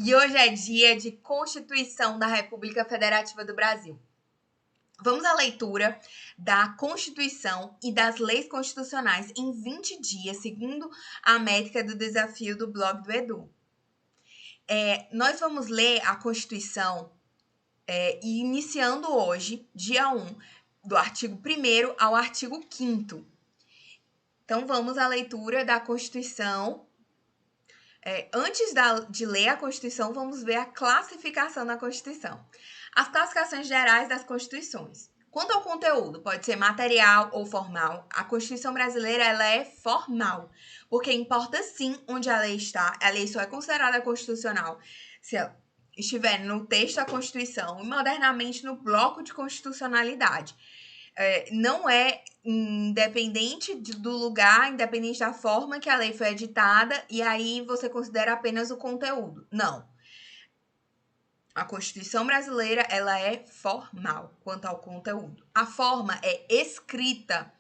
E hoje é dia de Constituição da República Federativa do Brasil. Vamos à leitura da Constituição e das leis constitucionais em 20 dias, segundo a métrica do desafio do blog do Edu. Nós vamos ler a Constituição iniciando hoje, dia 1, do artigo 1º ao artigo 5º. Então, vamos à leitura da Constituição. Antes de ler a Constituição, vamos ver a classificação da Constituição. As classificações gerais das Constituições. Quanto ao conteúdo, pode ser material ou formal. A Constituição brasileira ela é formal, porque importa sim onde a lei está. A lei só é considerada constitucional se ela estiver no texto da Constituição e modernamente no bloco de constitucionalidade. Não é independente do lugar, independente da forma que a lei foi editada, e aí você considera apenas o conteúdo. Não. A Constituição brasileira, ela é formal quanto ao conteúdo. A forma é escrita.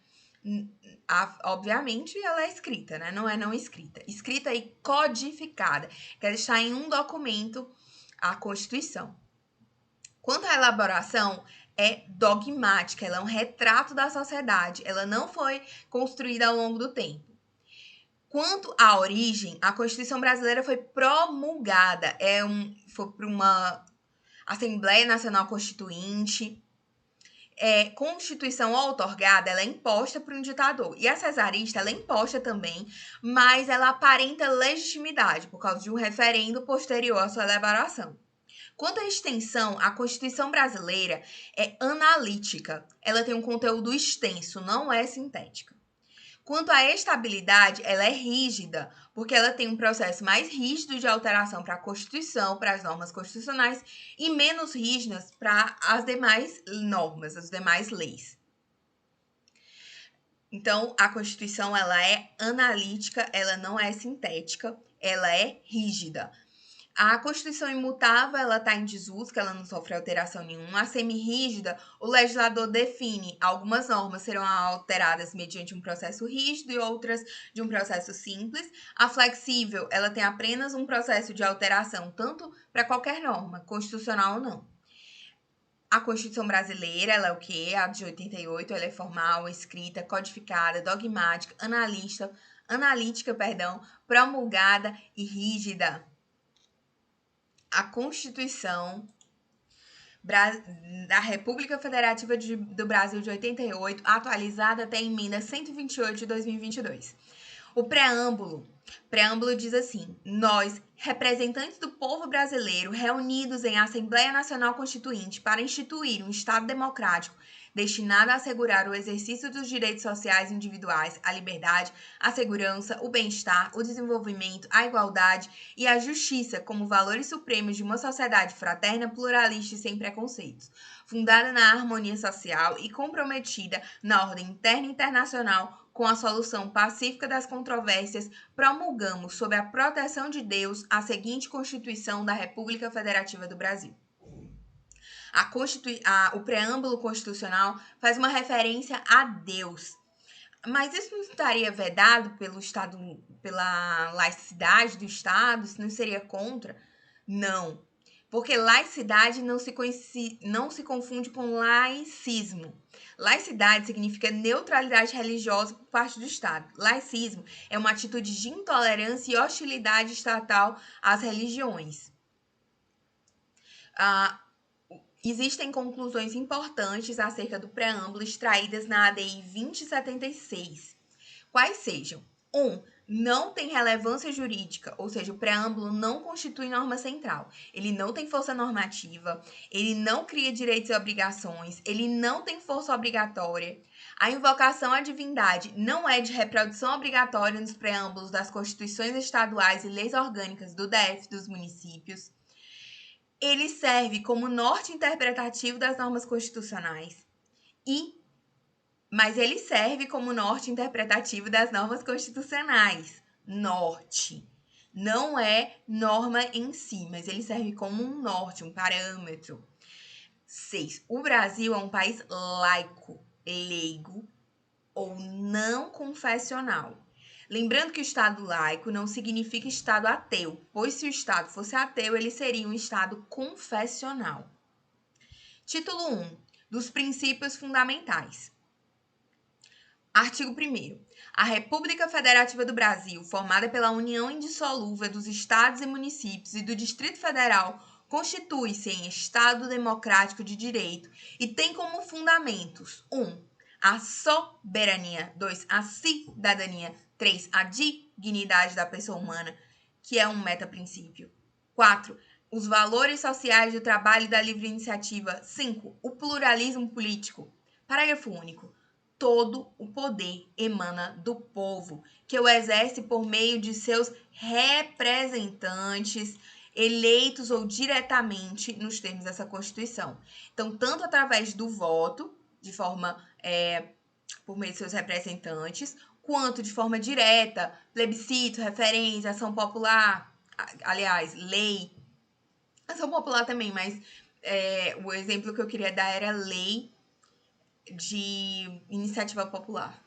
Obviamente, ela é escrita, né? Não é não escrita. Escrita e codificada. Quer estar em um documento a Constituição. Quanto à elaboração, é dogmática, ela é um retrato da sociedade, ela não foi construída ao longo do tempo. Quanto à origem, a Constituição brasileira foi promulgada, foi por uma Assembleia Nacional Constituinte. Constituição outorgada, ela é imposta por um ditador. E a cesarista, ela é imposta também, mas ela aparenta legitimidade por causa de um referendo posterior à sua elaboração. Quanto à extensão, a Constituição brasileira é analítica. Ela tem um conteúdo extenso, não é sintética. Quanto à estabilidade, ela é rígida, porque ela tem um processo mais rígido de alteração para a Constituição, para as normas constitucionais, e menos rígidas para as demais normas, as demais leis. Então, a Constituição ela é analítica, ela não é sintética, ela é rígida. A Constituição imutável, ela está em desuso, que ela não sofre alteração nenhuma. A semirrígida, o legislador define algumas normas serão alteradas mediante um processo rígido e outras de um processo simples. A flexível, ela tem apenas um processo de alteração, tanto para qualquer norma, constitucional ou não. A Constituição brasileira, ela é o quê? A de 88, ela é formal, escrita, codificada, dogmática, analítica, promulgada e rígida. A Constituição da República Federativa do Brasil de 88, atualizada até a emenda 128 de 2022. O preâmbulo diz assim: nós, representantes do povo brasileiro, reunidos em Assembleia Nacional Constituinte para instituir um Estado democrático destinado a assegurar o exercício dos direitos sociais individuais, a liberdade, a segurança, o bem-estar, o desenvolvimento, a igualdade e a justiça como valores supremos de uma sociedade fraterna, pluralista e sem preconceitos, fundada na harmonia social e comprometida na ordem interna e internacional com a solução pacífica das controvérsias, promulgamos, sob a proteção de Deus, a seguinte Constituição da República Federativa do Brasil. O preâmbulo constitucional faz uma referência a Deus. Mas isso não estaria vedado pela laicidade do Estado? Isso não seria contra? Não. Porque laicidade não se confunde com laicismo. Laicidade significa neutralidade religiosa por parte do Estado. Laicismo é uma atitude de intolerância e hostilidade estatal às religiões. Existem conclusões importantes acerca do preâmbulo extraídas na ADI 2076. Quais sejam? 1. Não tem relevância jurídica, ou seja, o preâmbulo não constitui norma central. Ele não tem força normativa, ele não cria direitos e obrigações, ele não tem força obrigatória. A invocação à divindade não é de reprodução obrigatória nos preâmbulos das constituições estaduais e leis orgânicas do DF dos municípios. Ele serve como norte interpretativo das normas constitucionais. Mas ele serve como norte interpretativo das normas constitucionais. Norte. Não é norma em si, mas ele serve como um norte, um parâmetro. 6. O Brasil é um país laico, leigo ou não confessional. Lembrando que o Estado laico não significa Estado ateu, pois se o Estado fosse ateu, ele seria um Estado confessional. Título 1. Dos princípios fundamentais. Artigo 1º. A República Federativa do Brasil, formada pela união indissolúvel dos estados e municípios e do Distrito Federal, constitui-se em Estado democrático de direito e tem como fundamentos 1. A soberania, 2. A cidadania, 3. A dignidade da pessoa humana, que é um metaprincípio, 4. Os valores sociais do trabalho e da livre iniciativa, 5. O pluralismo político. Parágrafo único. Todo o poder emana do povo, que o exerce por meio de seus representantes, eleitos ou diretamente nos termos dessa Constituição. Então, tanto através do voto, de forma por meio de seus representantes, quanto de forma direta, plebiscito, referenda, ação popular, aliás, lei, ação popular também, mas o exemplo que eu queria dar era lei de iniciativa popular.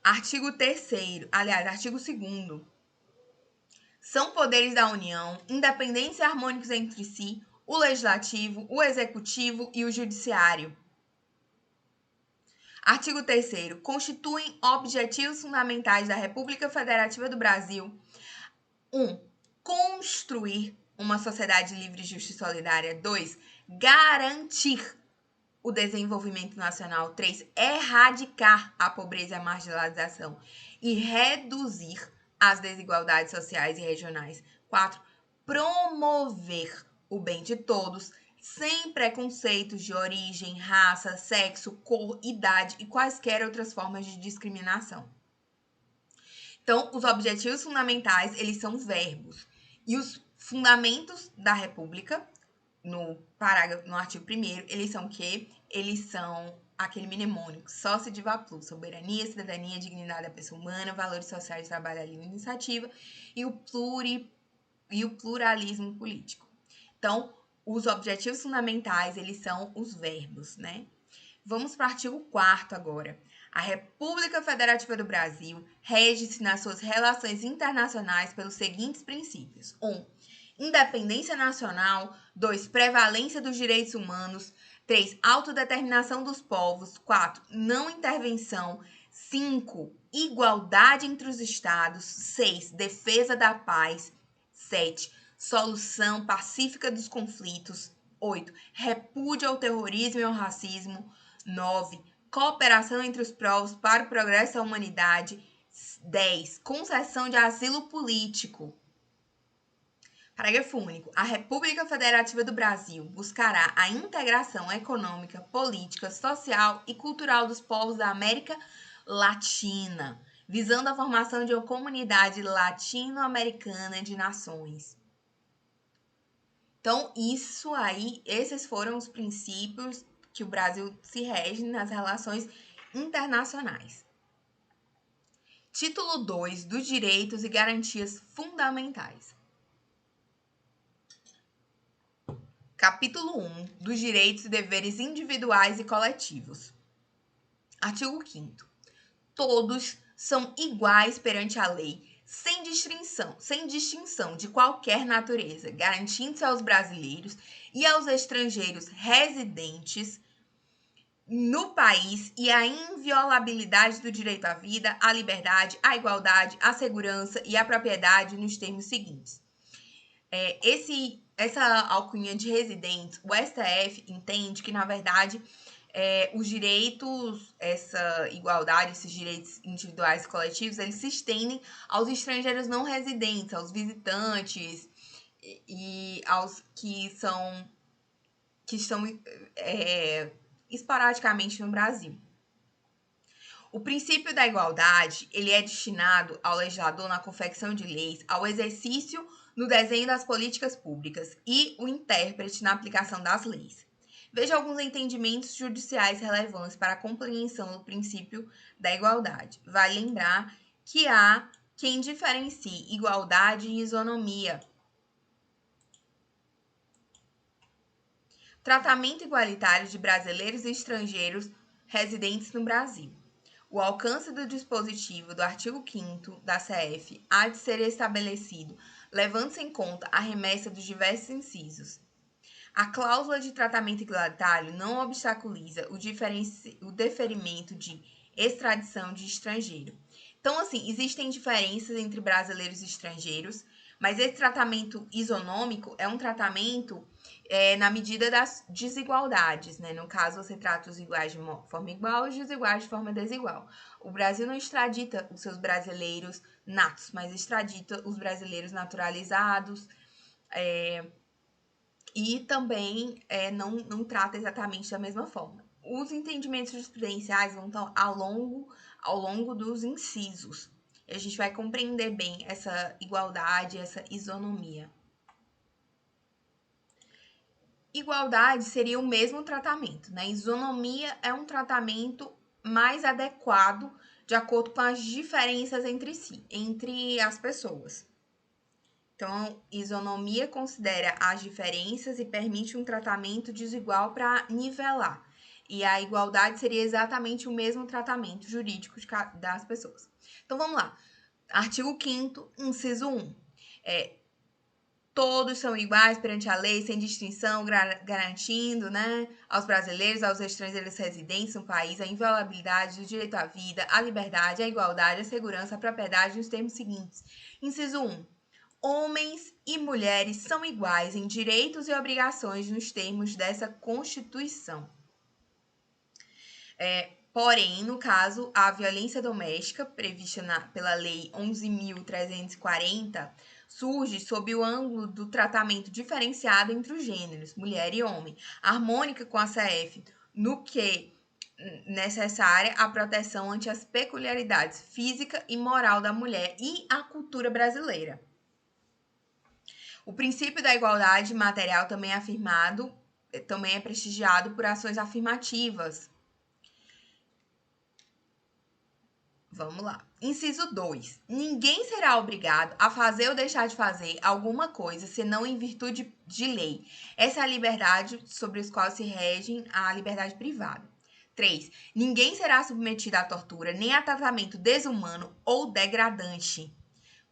Artigo 3º, aliás, artigo 2º. São poderes da União, independentes e harmônicos entre si, o Legislativo, o Executivo e o Judiciário. Artigo 3º. Constituem objetivos fundamentais da República Federativa do Brasil: 1. Construir uma sociedade livre, justa e solidária. 2. Garantir o desenvolvimento nacional. 3. Erradicar a pobreza e a marginalização e reduzir as desigualdades sociais e regionais. 4. Promover o bem de todos, sem preconceitos de origem, raça, sexo, cor, idade e quaisquer outras formas de discriminação. Então, os objetivos fundamentais, eles são verbos. E os fundamentos da República, no artigo 1º, eles são o quê? Eles são aquele mnemônico: sócio de VAPLU, soberania, cidadania, dignidade da pessoa humana, valores sociais, trabalho, livre iniciativa e o pluralismo político. Então, os objetivos fundamentais, eles são os verbos, né? Vamos para o artigo 4º agora. A República Federativa do Brasil rege-se nas suas relações internacionais pelos seguintes princípios: 1. Independência nacional. 2. Prevalência dos direitos humanos. 3. Autodeterminação dos povos. 4. Não intervenção. 5. Igualdade entre os estados. 6. Defesa da paz. 7. Solução pacífica dos conflitos. 8. Repúdio ao terrorismo e ao racismo. 9. Cooperação entre os povos para o progresso da humanidade. 10. Concessão de asilo político. Parágrafo único. A República Federativa do Brasil buscará a integração econômica, política, social e cultural dos povos da América Latina, visando a formação de uma comunidade latino-americana de nações. Então, isso aí, esses foram os princípios que o Brasil se rege nas relações internacionais. Título 2 dos Direitos e Garantias Fundamentais. Capítulo 1 dos Direitos e Deveres Individuais e Coletivos. Artigo 5º. Todos são iguais perante a lei, sem distinção de qualquer natureza, garantindo-se aos brasileiros e aos estrangeiros residentes no país e a inviolabilidade do direito à vida, à liberdade, à igualdade, à segurança e à propriedade nos termos seguintes. Essa alcunha de residentes, o STF entende que, na verdade, os direitos, essa igualdade, esses direitos individuais e coletivos, eles se estendem aos estrangeiros não residentes, aos visitantes e aos que estão esporadicamente no Brasil. O princípio da igualdade, ele é destinado ao legislador na confecção de leis, ao exercício no desenho das políticas públicas e o intérprete na aplicação das leis. Veja alguns entendimentos judiciais relevantes para a compreensão do princípio da igualdade. Vale lembrar que há quem diferencie igualdade e isonomia. Tratamento igualitário de brasileiros e estrangeiros residentes no Brasil. O alcance do dispositivo do artigo 5º da CF há de ser estabelecido, levando-se em conta a remessa dos diversos incisos. A cláusula de tratamento igualitário não obstaculiza o deferimento de extradição de estrangeiro. Então, assim, existem diferenças entre brasileiros e estrangeiros, mas esse tratamento isonômico é um tratamento na medida das desigualdades, né? No caso, você trata os iguais de forma igual e os desiguais de forma desigual. O Brasil não extradita os seus brasileiros natos, mas extradita os brasileiros naturalizados, e também não trata exatamente da mesma forma. Os entendimentos jurisprudenciais vão estar ao longo dos incisos. A gente vai compreender bem essa igualdade, essa isonomia. Igualdade seria o mesmo tratamento, né? Isonomia é um tratamento mais adequado de acordo com as diferenças entre si, entre as pessoas. Então, isonomia considera as diferenças e permite um tratamento desigual para nivelar. E a igualdade seria exatamente o mesmo tratamento jurídico das pessoas. Então, vamos lá. Artigo 5º, inciso 1. Todos são iguais perante a lei, sem distinção, garantindo, né, aos brasileiros, aos estrangeiros residentes no país, a inviolabilidade do direito à vida, à liberdade, à igualdade, à segurança, à propriedade, nos termos seguintes. Inciso 1. Homens e mulheres são iguais em direitos e obrigações nos termos dessa Constituição. Porém, no caso, a violência doméstica, prevista pela Lei 11.340, surge sob o ângulo do tratamento diferenciado entre os gêneros, mulher e homem, harmônica com a CF, no que necessária a proteção ante as peculiaridades física e moral da mulher e a cultura brasileira. O princípio da igualdade material também é prestigiado por ações afirmativas. Vamos lá. Inciso 2. Ninguém será obrigado a fazer ou deixar de fazer alguma coisa, senão em virtude de lei. Essa é a liberdade sobre as quais se regem a liberdade privada. 3. Ninguém será submetido à tortura, nem a tratamento desumano ou degradante.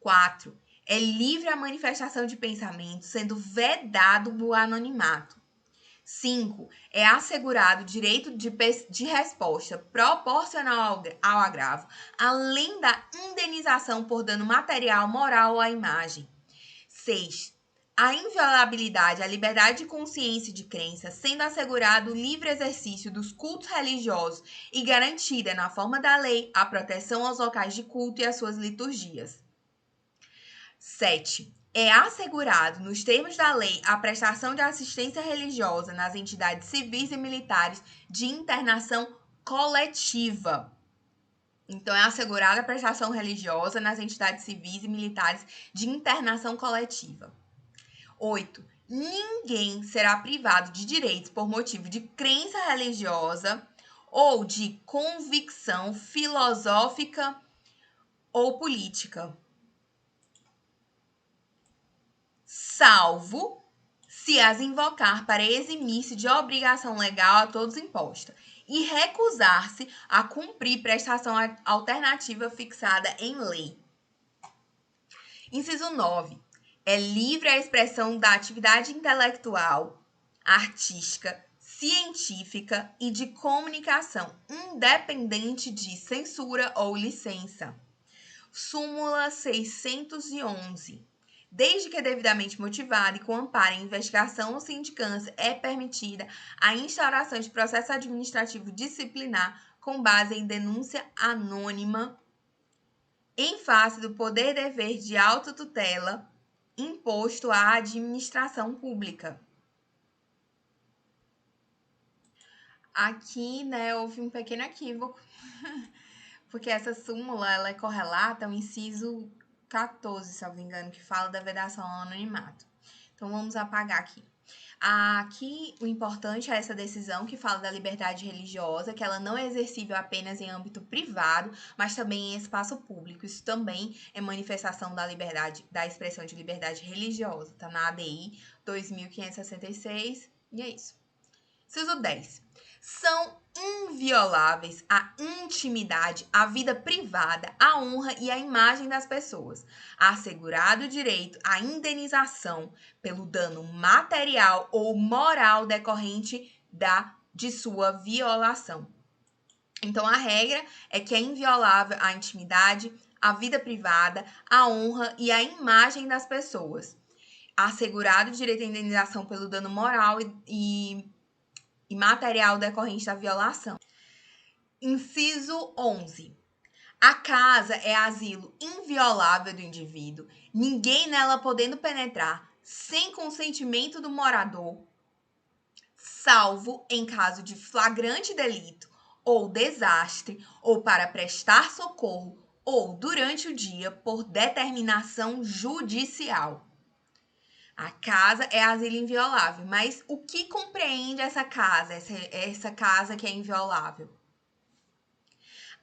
4. É livre a manifestação de pensamento, sendo vedado o anonimato. 5. É assegurado o direito de resposta proporcional ao agravo, além da indenização por dano material, moral ou à imagem. 6. A inviolabilidade, a liberdade de consciência e de crença, sendo assegurado o livre exercício dos cultos religiosos e garantida, na forma da lei, a proteção aos locais de culto e às suas liturgias. 7. É assegurado, nos termos da lei, a prestação de assistência religiosa nas entidades civis e militares de internação coletiva. Então, é assegurada a prestação religiosa nas entidades civis e militares de internação coletiva. 8. Ninguém será privado de direitos por motivo de crença religiosa ou de convicção filosófica ou política, salvo se as invocar para eximir-se de obrigação legal a todos imposta e recusar-se a cumprir prestação alternativa fixada em lei. Inciso 9. É livre a expressão da atividade intelectual, artística, científica e de comunicação, independente de censura ou licença. Súmula 611. Desde que devidamente motivada e com amparo em investigação ou sindicância, é permitida a instauração de processo administrativo disciplinar com base em denúncia anônima em face do poder-dever de autotutela imposto à administração pública. Aqui, né, houve um pequeno equívoco, porque essa súmula ela é correlata ao inciso 14, se eu não me engano, que fala da vedação ao anonimato. Então, vamos apagar aqui. Aqui, o importante é essa decisão que fala da liberdade religiosa, que ela não é exercível apenas em âmbito privado, mas também em espaço público. Isso também é manifestação da liberdade, da expressão de liberdade religiosa. Tá na ADI 2566, e é isso. Inciso 10. São invioláveis a intimidade, a vida privada, a honra e a imagem das pessoas, assegurado o direito à indenização pelo dano material ou moral decorrente de sua violação. Então, a regra é que é inviolável a intimidade, a vida privada, a honra e a imagem das pessoas, assegurado o direito à indenização pelo dano moral e material decorrente da violação. Inciso 11. A casa é asilo inviolável do indivíduo, ninguém nela podendo penetrar sem consentimento do morador, salvo em caso de flagrante delito ou desastre, ou para prestar socorro, ou durante o dia por determinação judicial. A casa é asilo inviolável, mas o que compreende essa casa, essa casa que é inviolável?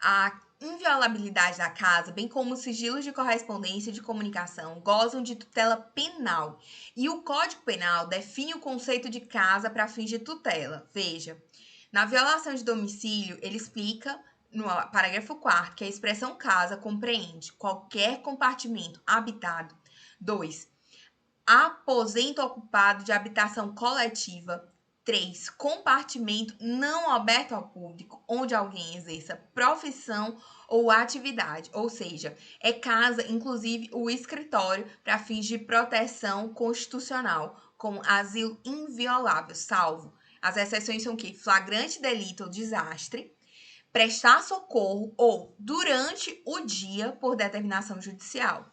A inviolabilidade da casa, bem como os sigilos de correspondência e de comunicação, gozam de tutela penal. E o Código Penal define o conceito de casa para fins de tutela. Veja, na violação de domicílio, ele explica no parágrafo 4º que a expressão casa compreende qualquer compartimento habitado. 2. Aposento ocupado de habitação coletiva. 3. Compartimento não aberto ao público, onde alguém exerça profissão ou atividade, ou seja, é casa, inclusive, o escritório para fins de proteção constitucional, como asilo inviolável, salvo. As exceções são que flagrante delito ou desastre, prestar socorro ou durante o dia por determinação judicial.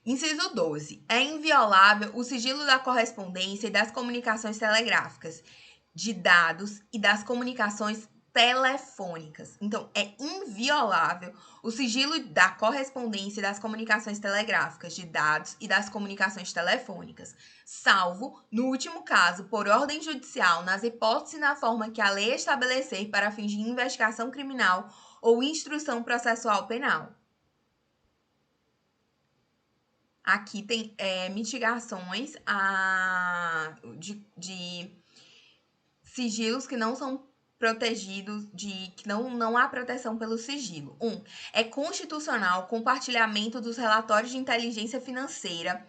Inciso 12. É inviolável o sigilo da correspondência e das comunicações telegráficas, de dados e das comunicações telefônicas. Então, é inviolável o sigilo da correspondência e das comunicações telegráficas, de dados e das comunicações telefônicas, salvo, no último caso, por ordem judicial, nas hipóteses e na forma que a lei estabelecer para fins de investigação criminal ou instrução processual penal. Aqui tem mitigações de sigilos que não são protegidos, que não há proteção pelo sigilo. 1. É constitucional o compartilhamento dos relatórios de inteligência financeira,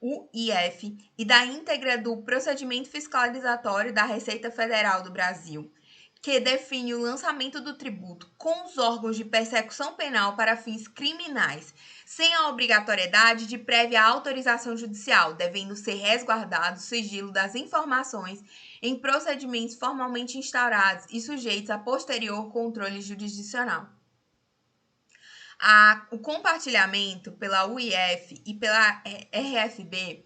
o IF, e da íntegra do procedimento fiscalizatório da Receita Federal do Brasil, que define o lançamento do tributo com os órgãos de persecução penal para fins criminais, sem a obrigatoriedade de prévia autorização judicial, devendo ser resguardado o sigilo das informações em procedimentos formalmente instaurados e sujeitos a posterior controle jurisdicional. O compartilhamento pela UIF e pela RFB,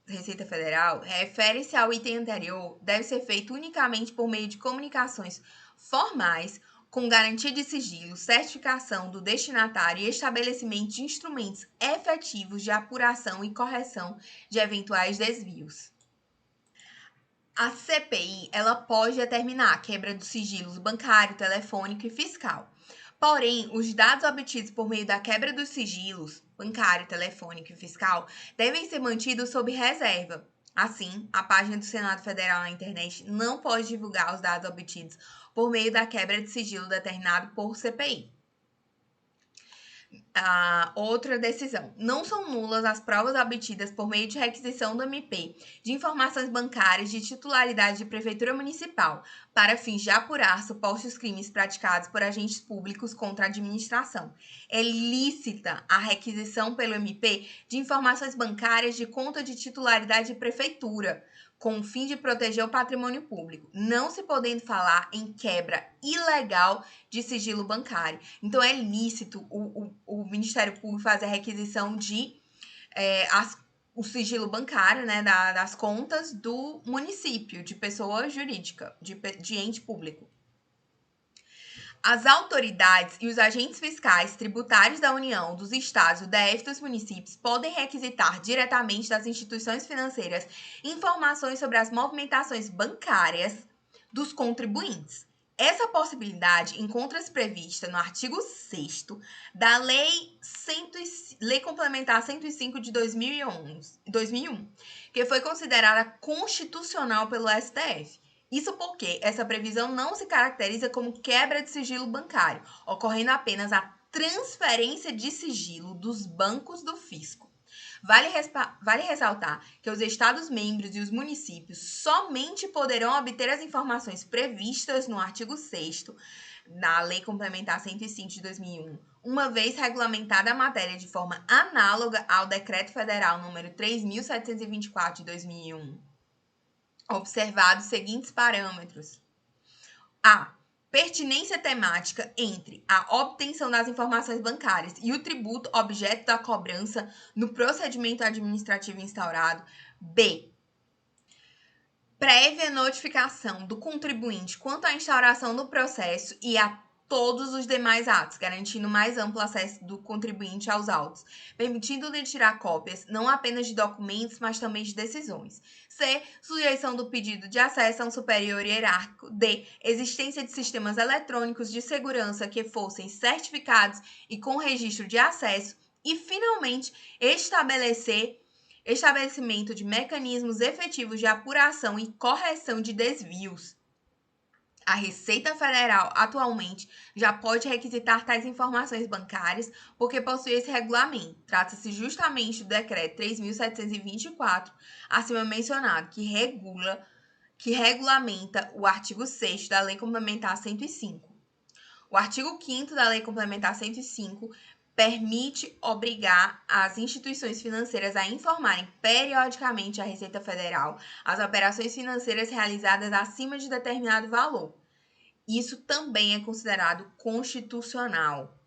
Receita Federal, refere-se ao item anterior, deve ser feito unicamente por meio de comunicações formais, com garantia de sigilo, certificação do destinatário e estabelecimento de instrumentos efetivos de apuração e correção de eventuais desvios. A CPI, ela pode determinar a quebra dos sigilos bancário, telefônico e fiscal. Porém, os dados obtidos por meio da quebra dos sigilos bancário, telefônico e fiscal devem ser mantidos sob reserva. Assim, a página do Senado Federal na internet não pode divulgar os dados obtidos por meio da quebra de sigilo determinado por CPI. Outra decisão. Não são nulas as provas obtidas por meio de requisição do MP de informações bancárias de titularidade de Prefeitura Municipal para fins de apurar supostos crimes praticados por agentes públicos contra a administração. É lícita a requisição pelo MP de informações bancárias de conta de titularidade de Prefeitura, com o fim de proteger o patrimônio público, não se podendo falar em quebra ilegal de sigilo bancário. Então, é lícito o Ministério Público fazer a requisição de o sigilo bancário, né, das contas do município, de pessoa jurídica, de ente público. As autoridades e os agentes fiscais tributários da União, dos estados, do DF e dos municípios podem requisitar diretamente das instituições financeiras informações sobre as movimentações bancárias dos contribuintes, Essa possibilidade encontra-se prevista no artigo 6º da Lei Complementar 105 de 2001, que foi considerada constitucional pelo STF. Isso porque essa previsão não se caracteriza como quebra de sigilo bancário, ocorrendo apenas a transferência de sigilo dos bancos do fisco. Vale ressaltar que os Estados-membros e os municípios somente poderão obter as informações previstas no artigo 6º da Lei Complementar 105 de 2001, uma vez regulamentada a matéria de forma análoga ao Decreto Federal número 3.724 de 2001. Observados os seguintes parâmetros. A. Pertinência temática entre a obtenção das informações bancárias e o tributo objeto da cobrança no procedimento administrativo instaurado. B. Prévia notificação do contribuinte quanto à instauração do processo e a todos os demais atos, garantindo mais amplo acesso do contribuinte aos autos, permitindo-lhe tirar cópias não apenas de documentos, mas também de decisões. C. Sujeição do pedido de acesso a um superior hierárquico. D. Existência de sistemas eletrônicos de segurança que fossem certificados e com registro de acesso. E, finalmente, estabelecimento de mecanismos efetivos de apuração e correção de desvios. A Receita Federal, atualmente, já pode requisitar tais informações bancárias porque possui esse regulamento. Trata-se justamente do Decreto 3.724, acima mencionado, que regulamenta o artigo 6º da Lei Complementar 105. O artigo 5º da Lei Complementar 105 permite obrigar as instituições financeiras a informarem periodicamente à Receita Federal as operações financeiras realizadas acima de determinado valor. Isso também é considerado constitucional.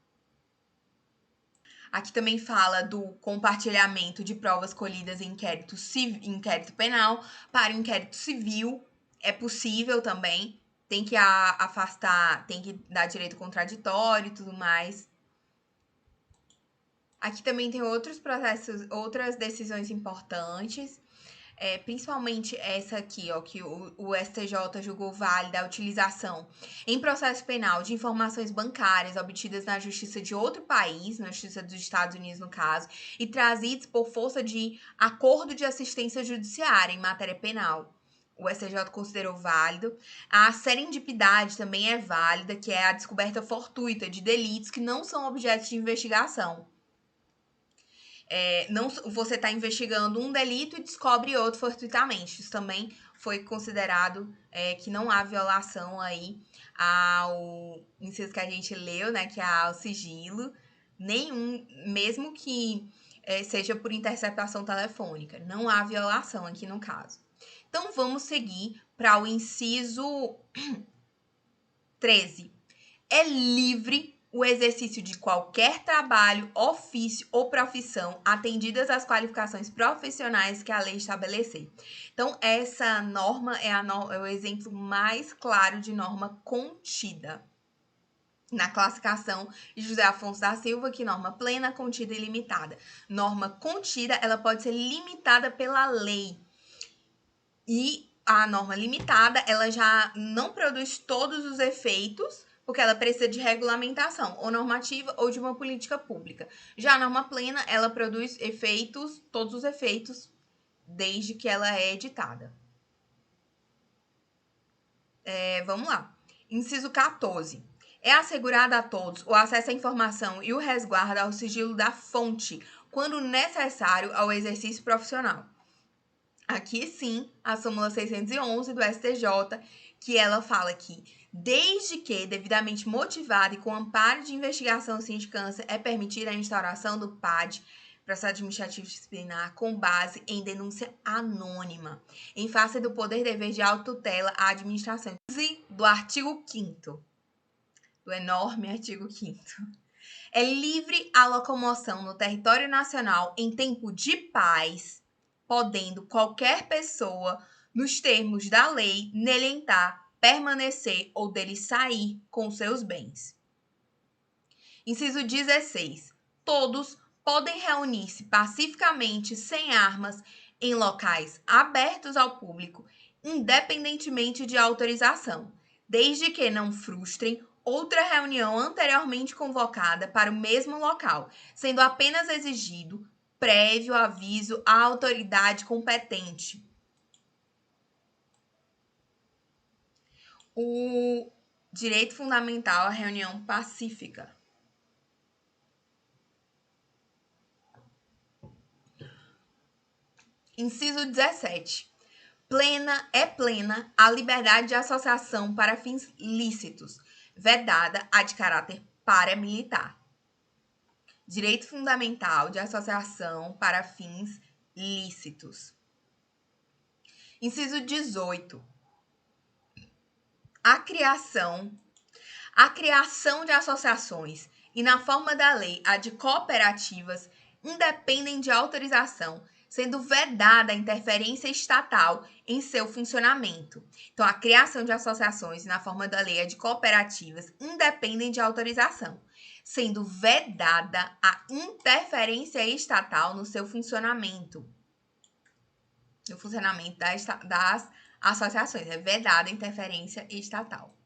Aqui também fala do compartilhamento de provas colhidas em inquérito penal para o inquérito civil. É possível também, tem que afastar, tem que dar direito contraditório e tudo mais. Aqui também tem outros processos, outras decisões importantes, principalmente essa aqui, ó, que o STJ julgou válida a utilização em processo penal de informações bancárias obtidas na justiça de outro país, na justiça dos Estados Unidos, no caso, e trazidos por força de acordo de assistência judiciária em matéria penal. O STJ considerou válido. A serendipidade também é válida, que é a descoberta fortuita de delitos que não são objeto de investigação. Não, você está investigando um delito e descobre outro fortuitamente. Isso também foi considerado que não há violação aí ao inciso que a gente leu, né, que é ao sigilo, nenhum, mesmo que seja por interceptação telefônica. Não há violação aqui no caso. Então, vamos seguir para o inciso 13. É livre o exercício de qualquer trabalho, ofício ou profissão, atendidas as qualificações profissionais que a lei estabelecer. Então, essa norma é o exemplo mais claro de norma contida. Na classificação de José Afonso da Silva, que norma plena, contida e limitada. Norma contida, ela pode ser limitada pela lei. E a norma limitada, ela já não produz todos os efeitos, porque ela precisa de regulamentação, ou normativa, ou de uma política pública. Já a norma plena, ela produz efeitos, todos os efeitos, desde que ela é editada. Vamos lá. Inciso 14. É assegurado a todos o acesso à informação e o resguardo ao sigilo da fonte, quando necessário ao exercício profissional. Aqui sim, a súmula 611 do STJ, que ela fala que, desde que devidamente motivada e com amparo de investigação ou sindicância, é permitida a instauração do PAD, processo administrativo disciplinar, com base em denúncia anônima, em face do poder dever de autotutela à administração. Do artigo 5º, do enorme artigo 5º. É livre a locomoção no território nacional em tempo de paz, podendo qualquer pessoa, nos termos da lei, nele entrar, permanecer ou dele sair com seus bens. Inciso 16. Todos podem reunir-se pacificamente, sem armas, em locais abertos ao público, independentemente de autorização, desde que não frustrem outra reunião anteriormente convocada para o mesmo local, sendo apenas exigido prévio aviso à autoridade competente. O direito fundamental à reunião pacífica. Inciso 17. Plena a liberdade de associação para fins lícitos, vedada a de caráter paramilitar. Direito fundamental de associação para fins lícitos. Inciso 18. A criação de associações e, na forma da lei, a de cooperativas, independem de autorização, sendo vedada a interferência estatal em seu funcionamento. Então, a criação de associações e, na forma da lei, a de cooperativas, independem de autorização, sendo vedada a interferência estatal no seu funcionamento. No funcionamento das associações. É vedada a interferência estatal.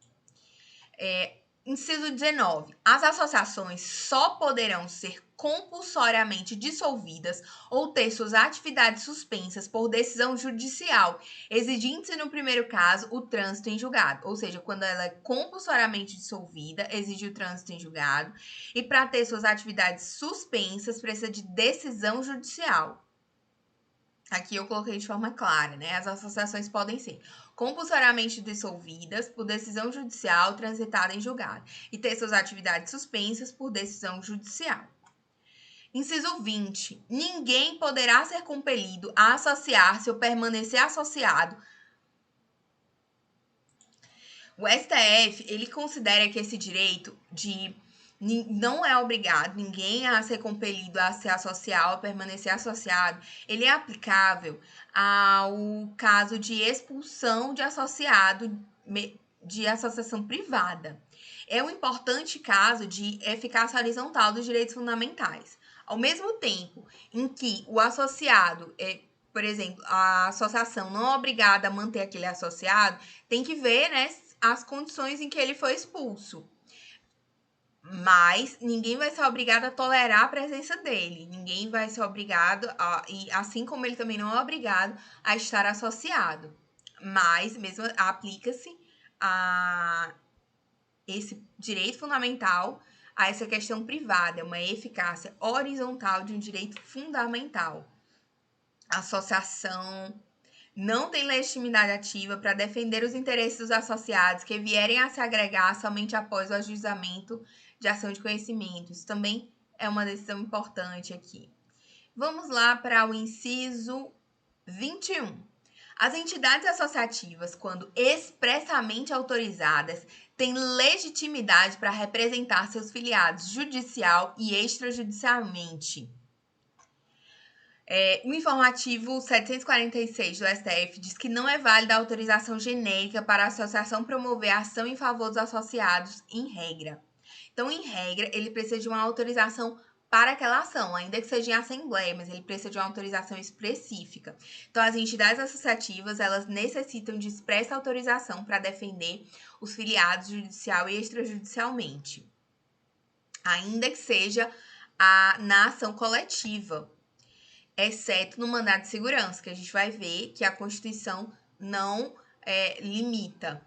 Inciso 19. As associações só poderão ser compulsoriamente dissolvidas ou ter suas atividades suspensas por decisão judicial, exigindo-se no primeiro caso o trânsito em julgado. Ou seja, quando ela é compulsoriamente dissolvida, exige o trânsito em julgado, e para ter suas atividades suspensas precisa de decisão judicial. Aqui eu coloquei de forma clara, né? As associações podem ser compulsoriamente dissolvidas por decisão judicial transitada em julgado e ter suas atividades suspensas por decisão judicial. Inciso 20. Ninguém poderá ser compelido a associar-se ou permanecer associado. O STF, ele considera que esse direito de não é obrigado ninguém a ser compelido a se associar ou permanecer associado, ele é aplicável ao caso de expulsão de associado de associação privada. É um importante caso de eficácia horizontal dos direitos fundamentais. Ao mesmo tempo em que o associado, por exemplo, a associação não é obrigada a manter aquele associado, tem que ver, né, as condições em que ele foi expulso. Mas ninguém vai ser obrigado a tolerar a presença dele. Ninguém vai ser obrigado, e assim como ele também não é obrigado a estar associado. Mas mesmo aplica-se a esse direito fundamental a essa questão privada. É uma eficácia horizontal de um direito fundamental. A associação não tem legitimidade ativa para defender os interesses dos associados que vierem a se agregar somente após o ajuizamento de ação de conhecimento. Isso também é uma decisão importante aqui. Vamos lá para o inciso 21. As entidades associativas, quando expressamente autorizadas, têm legitimidade para representar seus filiados judicial e extrajudicialmente. O informativo 746 do STF diz que não é válida a autorização genérica para a associação promover ação em favor dos associados, em regra. Então, em regra, ele precisa de uma autorização para aquela ação, ainda que seja em assembleia, mas ele precisa de uma autorização específica. Então, as entidades associativas, elas necessitam de expressa autorização para defender os filiados judicial e extrajudicialmente, ainda que seja na ação coletiva, exceto no mandado de segurança, que a gente vai ver que a Constituição não limita,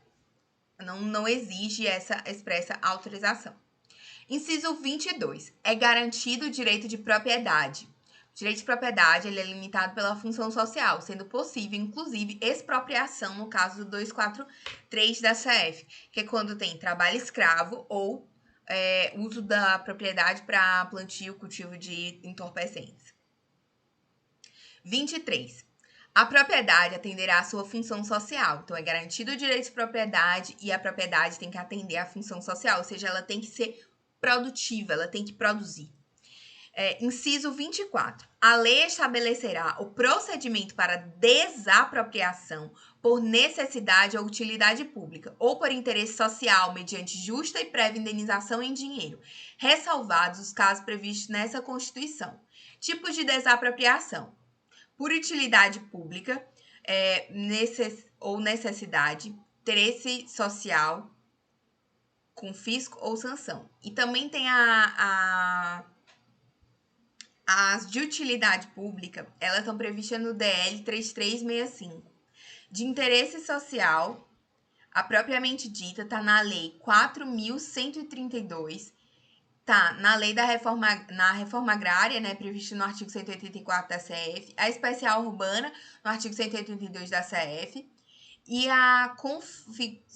não exige essa expressa autorização. Inciso 22. É garantido o direito de propriedade. O direito de propriedade ele é limitado pela função social, sendo possível, inclusive, expropriação no caso do 243 da CF, que é quando tem trabalho escravo ou uso da propriedade para plantio, cultivo de entorpecentes. 23. A propriedade atenderá à sua função social. Então, é garantido o direito de propriedade e a propriedade tem que atender à função social, ou seja, ela tem que ser produtiva, ela tem que produzir. Inciso 24. A lei estabelecerá o procedimento para desapropriação por necessidade ou utilidade pública ou por interesse social mediante justa e prévia indenização em dinheiro, ressalvados os casos previstos nessa Constituição. Tipos de desapropriação: por utilidade pública ou necessidade, interesse social, confisco ou sanção. E também tem as de utilidade pública, elas estão previstas no DL 3365. De interesse social, a propriamente dita está na Lei 4.132, tá na Lei da Reforma Agrária, né, prevista no artigo 184 da CF, a especial urbana, no artigo 182 da CF, e a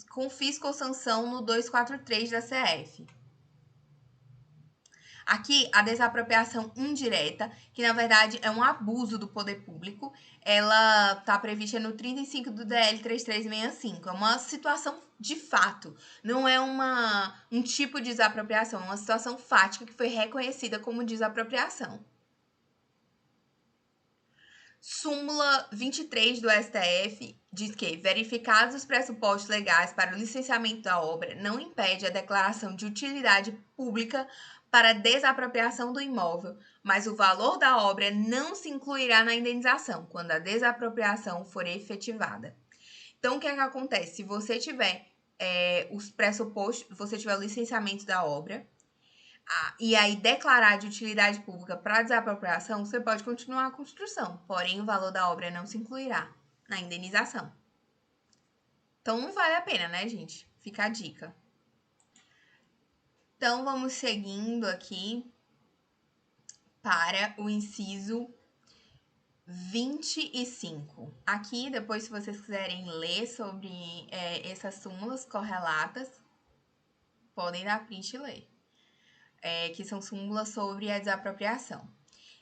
confisco ou sanção no 243 da CF. Aqui, a desapropriação indireta, que na verdade é um abuso do poder público, ela está prevista no 35 do DL 3365. É uma situação de fato, não é um tipo de desapropriação, é uma situação fática que foi reconhecida como desapropriação. Súmula 23 do STF diz que, verificados os pressupostos legais para o licenciamento da obra, não impede a declaração de utilidade pública para desapropriação do imóvel, mas o valor da obra não se incluirá na indenização quando a desapropriação for efetivada. Então, o que é que acontece? Se você tiver os pressupostos, você tiver o licenciamento da obra, e aí declarar de utilidade pública para desapropriação, você pode continuar a construção, porém o valor da obra não se incluirá na indenização. Então, não vale a pena, né, gente? Fica a dica. Então, vamos seguindo aqui para o inciso 25. Aqui, depois, se vocês quiserem ler sobre essas súmulas correlatas, podem dar print e ler. Que são súmulas sobre a desapropriação.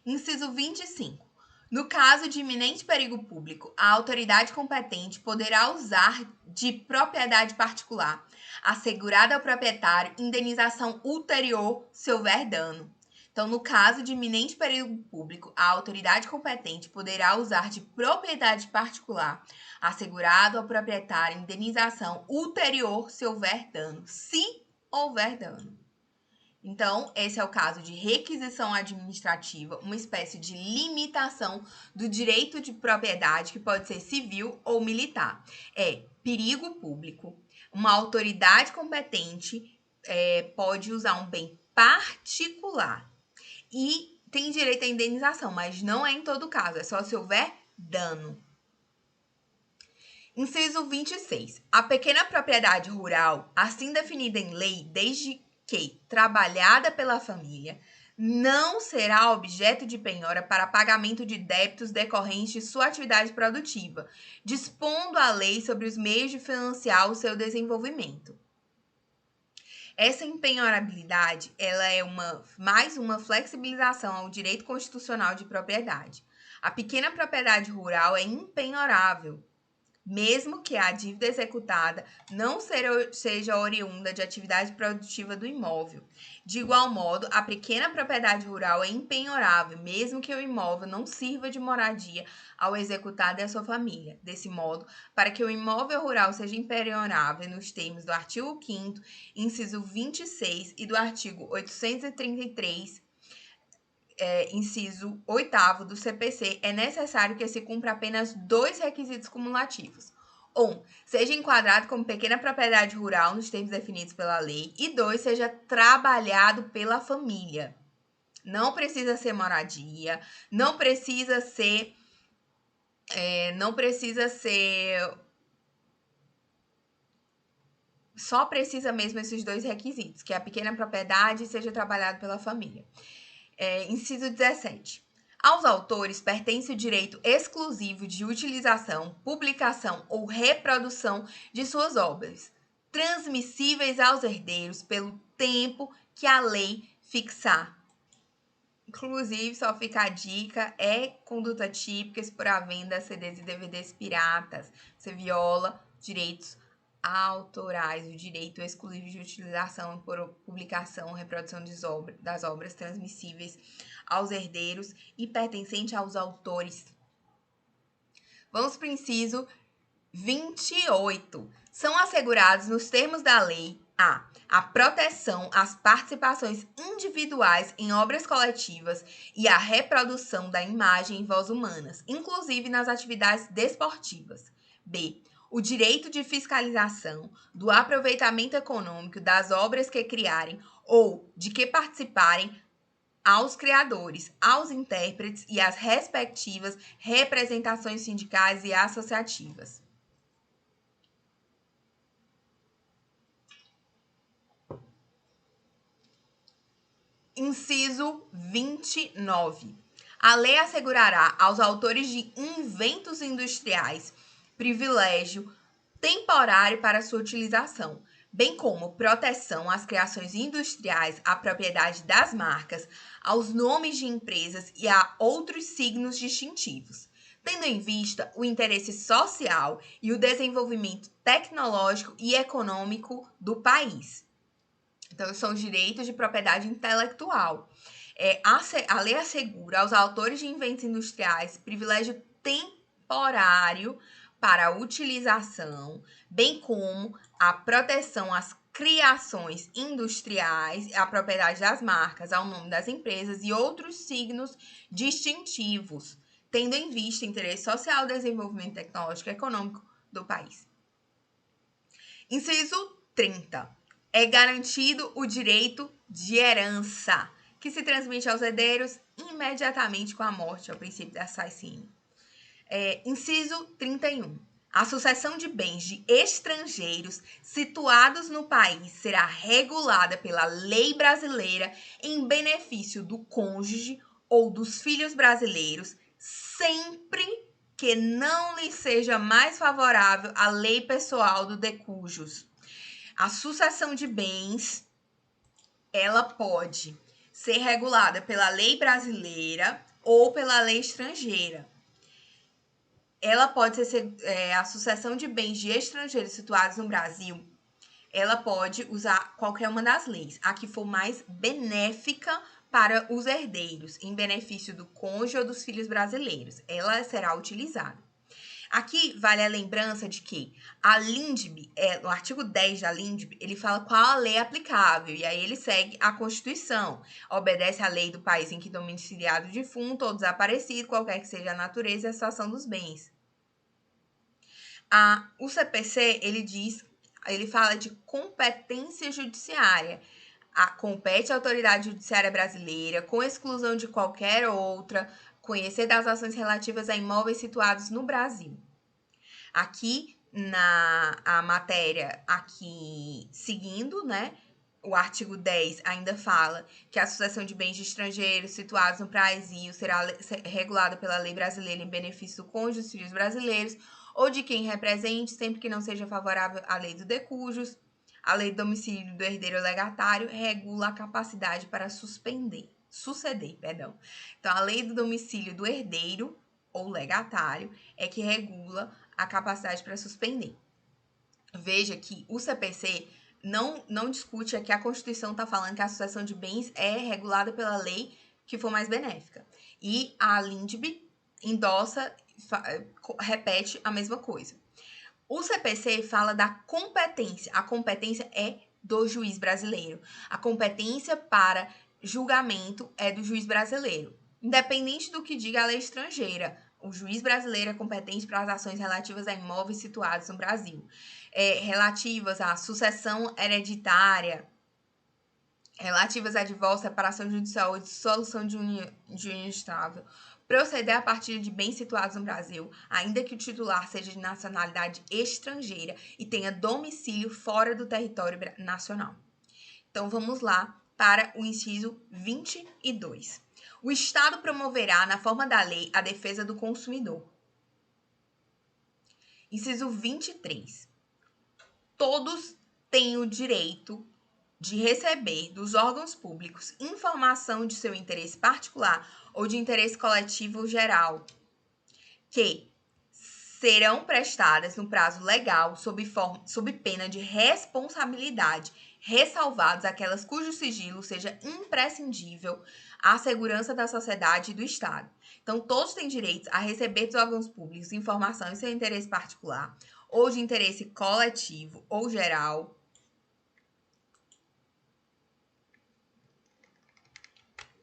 Inciso 25. No caso de iminente perigo público, a autoridade competente poderá usar de propriedade particular, assegurada ao proprietário, indenização ulterior se houver dano. Então, no caso de iminente perigo público, a autoridade competente poderá usar de propriedade particular, assegurado ao proprietário, indenização ulterior se houver dano. Se houver dano. Então, esse é o caso de requisição administrativa, uma espécie de limitação do direito de propriedade, que pode ser civil ou militar. É perigo público. Uma autoridade competente pode usar um bem particular e tem direito à indenização, mas não é em todo caso, é só se houver dano. Inciso 26. A pequena propriedade rural, assim definida em lei, desde que trabalhada pela família, não será objeto de penhora para pagamento de débitos decorrentes de sua atividade produtiva, dispondo a lei sobre os meios de financiar o seu desenvolvimento. Essa impenhorabilidade, ela é mais uma flexibilização ao direito constitucional de propriedade. A pequena propriedade rural é impenhorável, mesmo que a dívida executada não seja oriunda de atividade produtiva do imóvel. De igual modo, a pequena propriedade rural é impenhorável, mesmo que o imóvel não sirva de moradia ao executado e à sua família. Desse modo, para que o imóvel rural seja impenhorável nos termos do artigo 5º, inciso 26 e do artigo 833, inciso 8º do CPC, é necessário que se cumpra apenas 2 requisitos cumulativos. 1. Seja enquadrado como pequena propriedade rural nos termos definidos pela lei. E 2. Seja trabalhado pela família. Não precisa ser moradia, não precisa ser... Só precisa mesmo esses 2 requisitos, que a pequena propriedade seja trabalhado pela família. Inciso 17. Aos autores pertence o direito exclusivo de utilização, publicação ou reprodução de suas obras, transmissíveis aos herdeiros pelo tempo que a lei fixar. Inclusive, só fica a dica, conduta típica expor à venda CDs e DVDs piratas. Você viola direitos autorais, o direito exclusivo de utilização, publicação, reprodução das obras transmissíveis aos herdeiros e pertencente aos autores. Vamos para o inciso 28. São assegurados nos termos da lei a proteção às participações individuais em obras coletivas e a reprodução da imagem e voz humanas, inclusive nas atividades desportivas. B. o direito de fiscalização do aproveitamento econômico das obras que criarem ou de que participarem aos criadores, aos intérpretes e às respectivas representações sindicais e associativas. Inciso 29. A lei assegurará aos autores de inventos industriais privilégio temporário para sua utilização, bem como proteção às criações industriais, à propriedade das marcas, aos nomes de empresas e a outros signos distintivos, tendo em vista o interesse social e o desenvolvimento tecnológico e econômico do país. Então, são os direitos de propriedade intelectual. A lei assegura aos autores de inventos industriais privilégio temporário para a utilização, bem como a proteção às criações industriais, à propriedade das marcas, ao nome das empresas e outros signos distintivos, tendo em vista o interesse social, desenvolvimento tecnológico e econômico do país. Inciso 30. É garantido o direito de herança, que se transmite aos herdeiros imediatamente com a morte, é o princípio da Saycini. Inciso 31. A sucessão de bens de estrangeiros situados no país será regulada pela lei brasileira em benefício do cônjuge ou dos filhos brasileiros, sempre que não lhe seja mais favorável a lei pessoal do de cujus. A sucessão de bens, ela pode ser regulada pela lei brasileira ou pela lei estrangeira. Ela pode ser a sucessão de bens de estrangeiros situados no Brasil, ela pode usar qualquer uma das leis, a que for mais benéfica para os herdeiros, em benefício do cônjuge ou dos filhos brasileiros. Ela será utilizada. Aqui vale a lembrança de que a LINDB, no artigo 10 da LINDB, ele fala qual a lei é aplicável, e aí ele segue a Constituição. Obedece à lei do país em que domiciliado o defunto ou desaparecido, qualquer que seja a natureza e a situação dos bens. O CPC, ele fala de competência judiciária. Compete à autoridade judiciária brasileira, com exclusão de qualquer outra, conhecer das ações relativas a imóveis situados no Brasil. Aqui a matéria aqui seguindo, né? O artigo 10 ainda fala que a sucessão de bens de estrangeiros situados no Brasil será regulada pela lei brasileira em benefício do cônjuge dos filhos brasileiros ou de quem represente, sempre que não seja favorável à lei do de cujus. A lei do domicílio do herdeiro legatário regula a capacidade para suceder. Então, a lei do domicílio do herdeiro ou legatário é que regula a capacidade para suspender. Veja que o CPC não discute aqui, a Constituição está falando que a sucessão de bens é regulada pela lei que for mais benéfica. E a LINDB endossa, repete a mesma coisa. O CPC fala da competência. A competência é do juiz brasileiro. A competência para julgamento é do juiz brasileiro. Independente do que diga a lei estrangeira, o juiz brasileiro é competente para as ações relativas a imóveis situados no Brasil. Relativas à sucessão hereditária, relativas a divórcio, separação judicial ou dissolução de união estável, proceder a partir de bens situados no Brasil, ainda que o titular seja de nacionalidade estrangeira e tenha domicílio fora do território nacional. Então, vamos lá para o inciso 22. O Estado promoverá, na forma da lei, a defesa do consumidor. Inciso 23. Todos têm o direito de receber dos órgãos públicos informação de seu interesse particular ou de interesse coletivo geral, que serão prestadas no prazo legal sob pena de responsabilidade, ressalvados aquelas cujo sigilo seja imprescindível à segurança da sociedade e do Estado. Então, todos têm direito a receber dos órgãos públicos informação em seu interesse particular ou de interesse coletivo ou geral.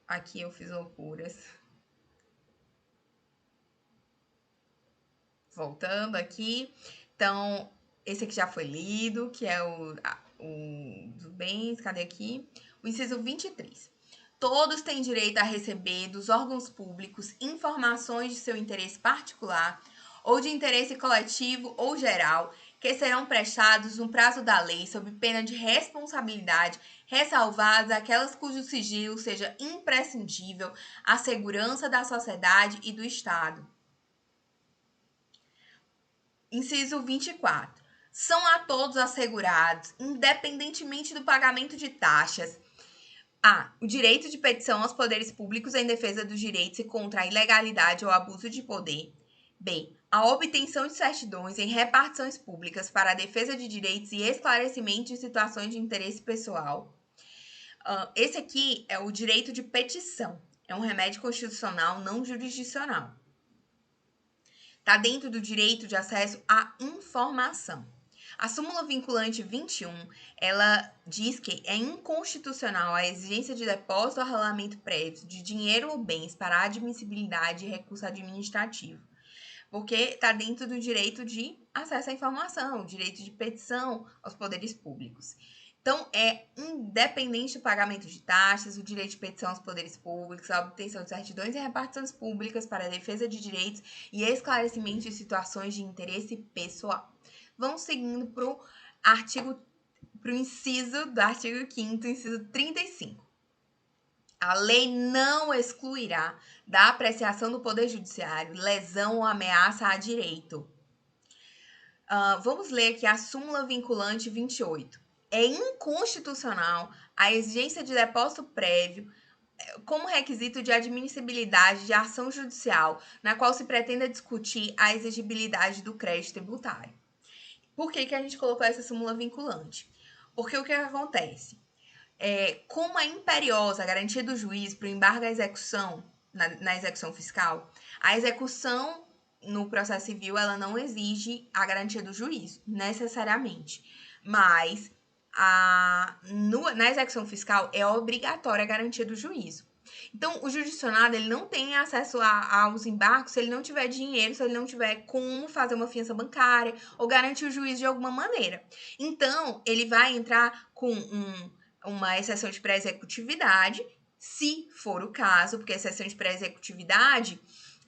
Aqui eu fiz loucuras. Voltando aqui. Então, esse aqui já foi lido, que é o dos bens, cadê aqui? O inciso 23. Todos têm direito a receber dos órgãos públicos informações de seu interesse particular ou de interesse coletivo ou geral, que serão prestados no prazo da lei, sob pena de responsabilidade, ressalvadas aquelas cujo sigilo seja imprescindível à segurança da sociedade e do Estado. Inciso 24. São a todos assegurados, independentemente do pagamento de taxas, a. O direito de petição aos poderes públicos em defesa dos direitos e contra a ilegalidade ou abuso de poder. B. A obtenção de certidões em repartições públicas para a defesa de direitos e esclarecimento de situações de interesse pessoal. Esse aqui é o direito de petição. É um remédio constitucional não jurisdicional. Está dentro do direito de acesso à informação. A súmula vinculante 21, ela diz que é inconstitucional a exigência de depósito ou arrolamento prévio de dinheiro ou bens para admissibilidade e recurso administrativo, porque está dentro do direito de acesso à informação, direito de petição aos poderes públicos. Então, é independente do pagamento de taxas, o direito de petição aos poderes públicos, a obtenção de certidões e repartições públicas para a defesa de direitos e esclarecimento de situações de interesse pessoal. Vamos seguindo para o inciso do artigo 5º, inciso 35. A lei não excluirá da apreciação do Poder Judiciário lesão ou ameaça a direito. Vamos ler aqui a súmula vinculante 28. É inconstitucional a exigência de depósito prévio como requisito de admissibilidade de ação judicial na qual se pretenda discutir a exigibilidade do crédito tributário. Por que a gente colocou essa súmula vinculante? Porque o que acontece? Como é imperiosa a garantia do juiz para o embargo à execução, na execução fiscal, a execução no processo civil ela não exige a garantia do juiz, necessariamente. Mas na execução fiscal é obrigatória a garantia do juízo. Então, o jurisdicionado ele não tem acesso aos embargos se ele não tiver dinheiro, se ele não tiver como fazer uma fiança bancária ou garantir o juízo de alguma maneira. Então, ele vai entrar com uma exceção de pré-executividade, se for o caso, porque a exceção de pré-executividade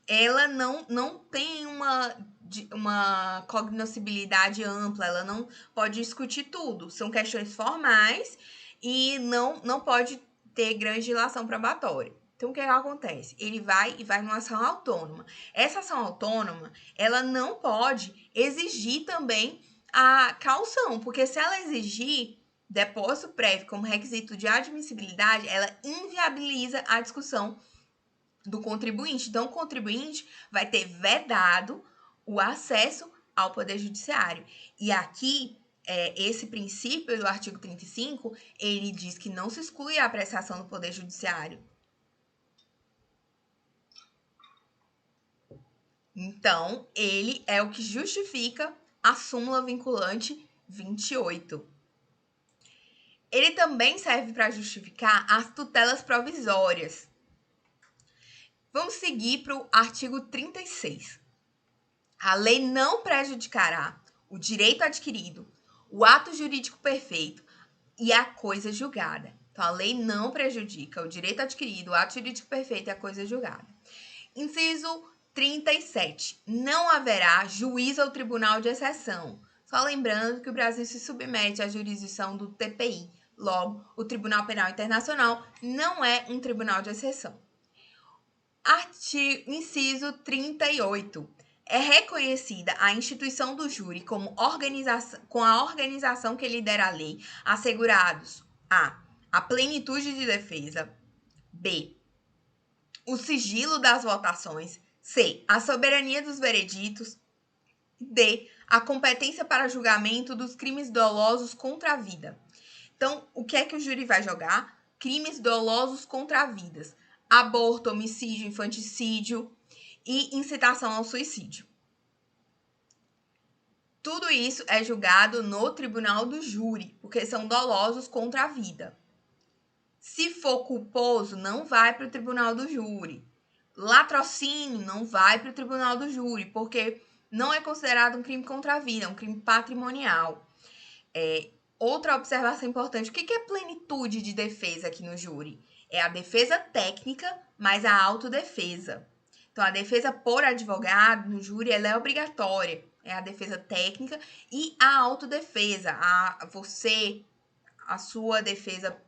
ela não tem uma cognoscibilidade ampla, ela não pode discutir tudo. São questões formais e não pode ter grande dilação probatória. Então, o que acontece? Ele vai numa ação autônoma. Essa ação autônoma, ela não pode exigir também a caução, porque se ela exigir depósito prévio como requisito de admissibilidade, ela inviabiliza a discussão do contribuinte. Então, o contribuinte vai ter vedado o acesso ao Poder Judiciário. E aqui, esse princípio do artigo 35, ele diz que não se exclui a apreciação do Poder Judiciário. Então, ele é o que justifica a súmula vinculante 28. Ele também serve para justificar as tutelas provisórias. Vamos seguir para o artigo 36. A lei não prejudicará o direito adquirido, o ato jurídico perfeito e a coisa julgada. Então, a lei não prejudica o direito adquirido, o ato jurídico perfeito e a coisa julgada. Inciso 37. Não haverá juízo ou tribunal de exceção. Só lembrando que o Brasil se submete à jurisdição do TPI. Logo, o Tribunal Penal Internacional não é um tribunal de exceção. Inciso 38. É reconhecida a instituição do júri como com a organização que lidera a lei, assegurados a plenitude de defesa, b. o sigilo das votações, c. a soberania dos vereditos, d. a competência para julgamento dos crimes dolosos contra a vida. Então, o que é que o júri vai julgar? Crimes dolosos contra a vida. Aborto, homicídio, infanticídio e incitação ao suicídio. Tudo isso é julgado no tribunal do júri, porque são dolosos contra a vida. Se for culposo, não vai para o tribunal do júri. Latrocínio não vai para o tribunal do júri, porque não é considerado um crime contra a vida, é um crime patrimonial. Outra observação importante, o que é plenitude de defesa aqui no júri? É a defesa técnica, mais a autodefesa. Então, a defesa por advogado no júri, ela é obrigatória. É a defesa técnica e a autodefesa, a sua defesa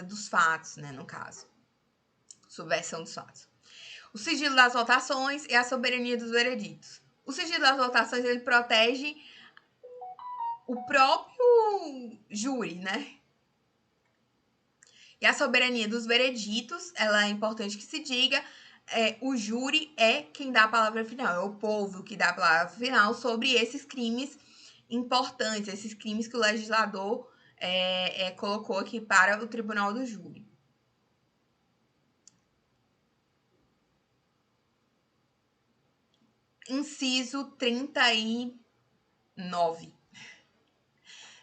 dos fatos, né, no caso. Subversão dos fatos. O sigilo das votações e a soberania dos vereditos. O sigilo das votações, ele protege o próprio júri, né? E a soberania dos vereditos, ela é importante que se diga, o júri é quem dá a palavra final, é o povo que dá a palavra final sobre esses crimes importantes, esses crimes que o legislador colocou aqui para o tribunal do júri. Inciso 39.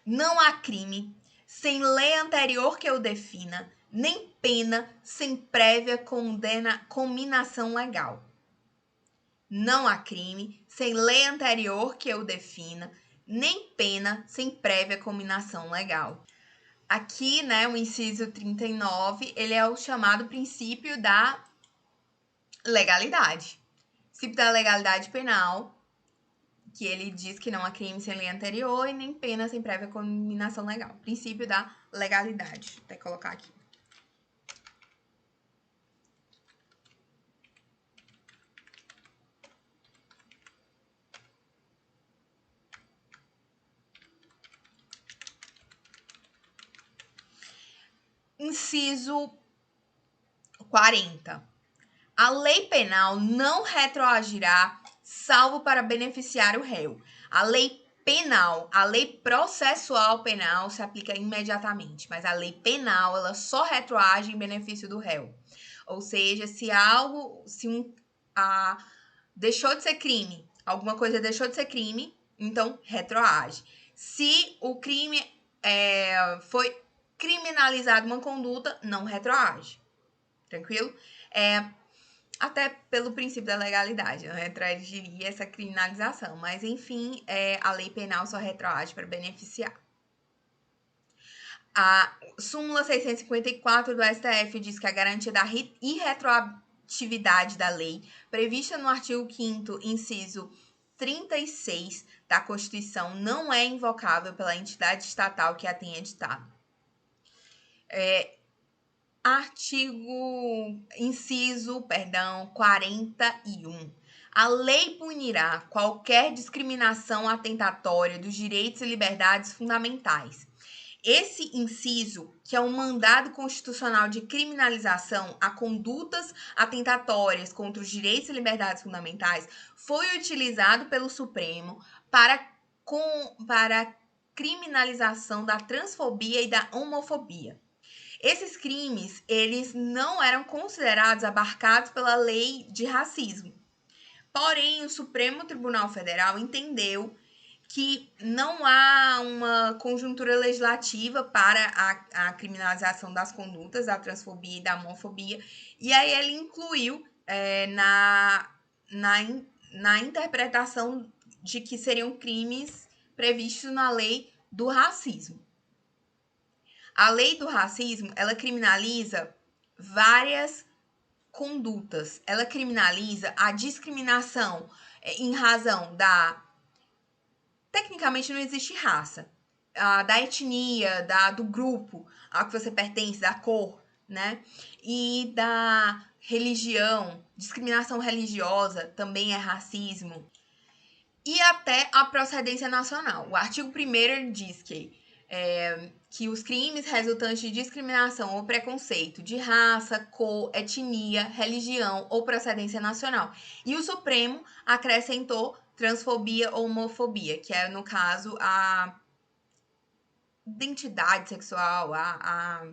Não há crime sem lei anterior que o defina, nem pena sem prévia cominação legal. Não há crime sem lei anterior que o defina, nem pena sem prévia cominação legal. Aqui, né, o inciso 39, ele é o chamado princípio da legalidade. Princípio da legalidade penal, que ele diz que não há crime sem lei anterior e nem pena sem prévia cominação legal. Princípio da legalidade. Vou até colocar aqui. Inciso 40. A lei penal não retroagirá salvo para beneficiar o réu. A lei penal, a lei processual penal se aplica imediatamente, mas a lei penal, ela só retroage em benefício do réu. Ou seja, deixou de ser crime, alguma coisa deixou de ser crime, então retroage. Se o crime foi criminalizado uma conduta, não retroage. Tranquilo? Até pelo princípio da legalidade, não retroagiria essa criminalização. Mas, enfim, a lei penal só retroage para beneficiar. A súmula 654 do STF diz que a garantia da irretroatividade da lei, prevista no artigo 5º, inciso 36 da Constituição, não é invocável pela entidade estatal que a tenha editado. Inciso 41. A lei punirá qualquer discriminação atentatória dos direitos e liberdades fundamentais. Esse inciso, que é um mandado constitucional de criminalização a condutas atentatórias contra os direitos e liberdades fundamentais, foi utilizado pelo Supremo para criminalização da transfobia e da homofobia. Esses crimes, eles não eram considerados abarcados pela lei de racismo. Porém, o Supremo Tribunal Federal entendeu que não há uma conjuntura legislativa para a criminalização das condutas da transfobia e da homofobia, e aí ele incluiu na interpretação de que seriam crimes previstos na lei do racismo. A lei do racismo, ela criminaliza várias condutas. Ela criminaliza a discriminação em razão da... Tecnicamente não existe raça. Da etnia, do grupo a que você pertence, da cor, né? E da religião. Discriminação religiosa também é racismo. E até a procedência nacional. O artigo 1º diz que os crimes resultantes de discriminação ou preconceito de raça, cor, etnia, religião ou procedência nacional. E o Supremo acrescentou transfobia ou homofobia, que é, no caso, a identidade sexual, a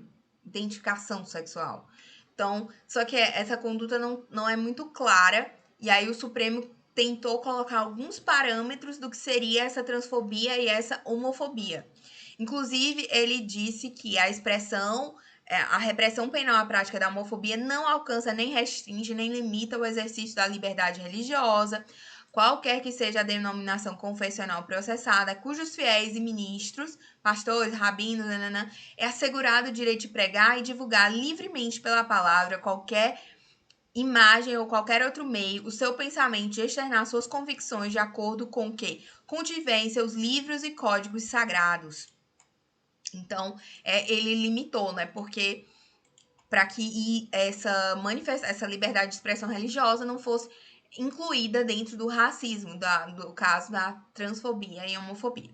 identificação sexual. Então, só que essa conduta não é muito clara, e aí o Supremo tentou colocar alguns parâmetros do que seria essa transfobia e essa homofobia. Inclusive, ele disse que a expressão A repressão penal à prática da homofobia não alcança, nem restringe, nem limita o exercício da liberdade religiosa, qualquer que seja a denominação confessional processada, cujos fiéis e ministros, pastores, rabinos, é assegurado o direito de pregar e divulgar livremente pela palavra qualquer imagem ou qualquer outro meio o seu pensamento e externar suas convicções de acordo com o que contiver em seus livros e códigos sagrados. Então, ele limitou, né? Porque para que essa liberdade de expressão religiosa não fosse incluída dentro do racismo, do caso da transfobia e homofobia.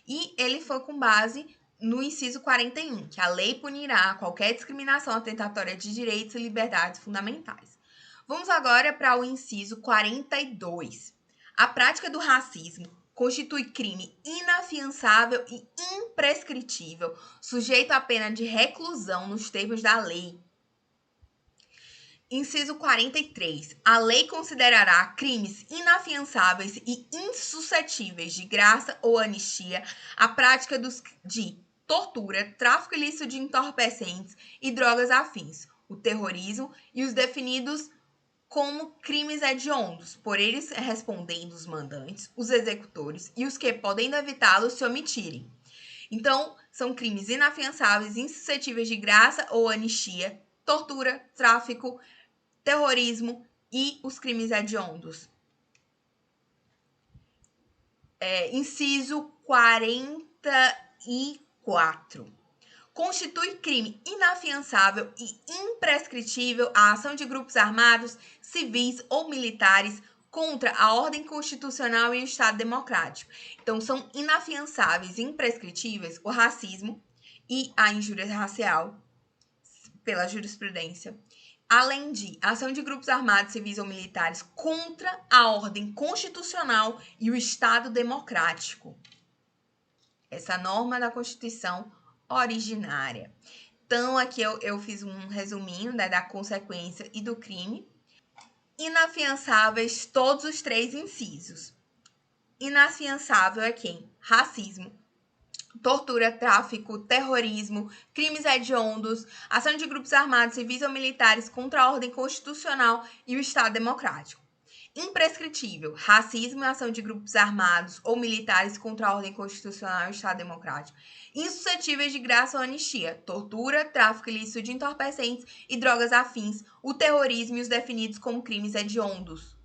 E ele foi com base no inciso 41, que a lei punirá qualquer discriminação atentatória de direitos e liberdades fundamentais. Vamos agora para o inciso 42. A prática do racismo constitui crime inafiançável e imprescritível, sujeito à pena de reclusão nos termos da lei. Inciso 43. A lei considerará crimes inafiançáveis e insuscetíveis de graça ou anistia a prática de tortura, tráfico ilícito de entorpecentes e drogas afins, o terrorismo e os definidos como crimes hediondos, por eles respondendo os mandantes, os executores e os que, podendo evitá-los, se omitirem. Então, são crimes inafiançáveis, insuscetíveis de graça ou anistia, tortura, tráfico, terrorismo e os crimes hediondos. Inciso 44. Constitui crime inafiançável e imprescritível a ação de grupos armados, civis ou militares contra a ordem constitucional e o Estado democrático. Então, são inafiançáveis e imprescritíveis o racismo e a injúria racial, pela jurisprudência, além de ação de grupos armados, civis ou militares contra a ordem constitucional e o Estado democrático. Essa norma da Constituição originária. Então, aqui eu fiz um resuminho, né, da consequência e do crime. Inafiançáveis, todos os três incisos. Inafiançável é quem? Racismo, tortura, tráfico, terrorismo, crimes hediondos, ação de grupos armados, civis ou militares contra a ordem constitucional e o Estado democrático. Imprescritível, racismo e ação de grupos armados ou militares contra a ordem constitucional e o Estado democrático. Insuscetíveis de graça ou anistia, tortura, tráfico ilícito de entorpecentes e drogas afins, o terrorismo e os definidos como crimes hediondos.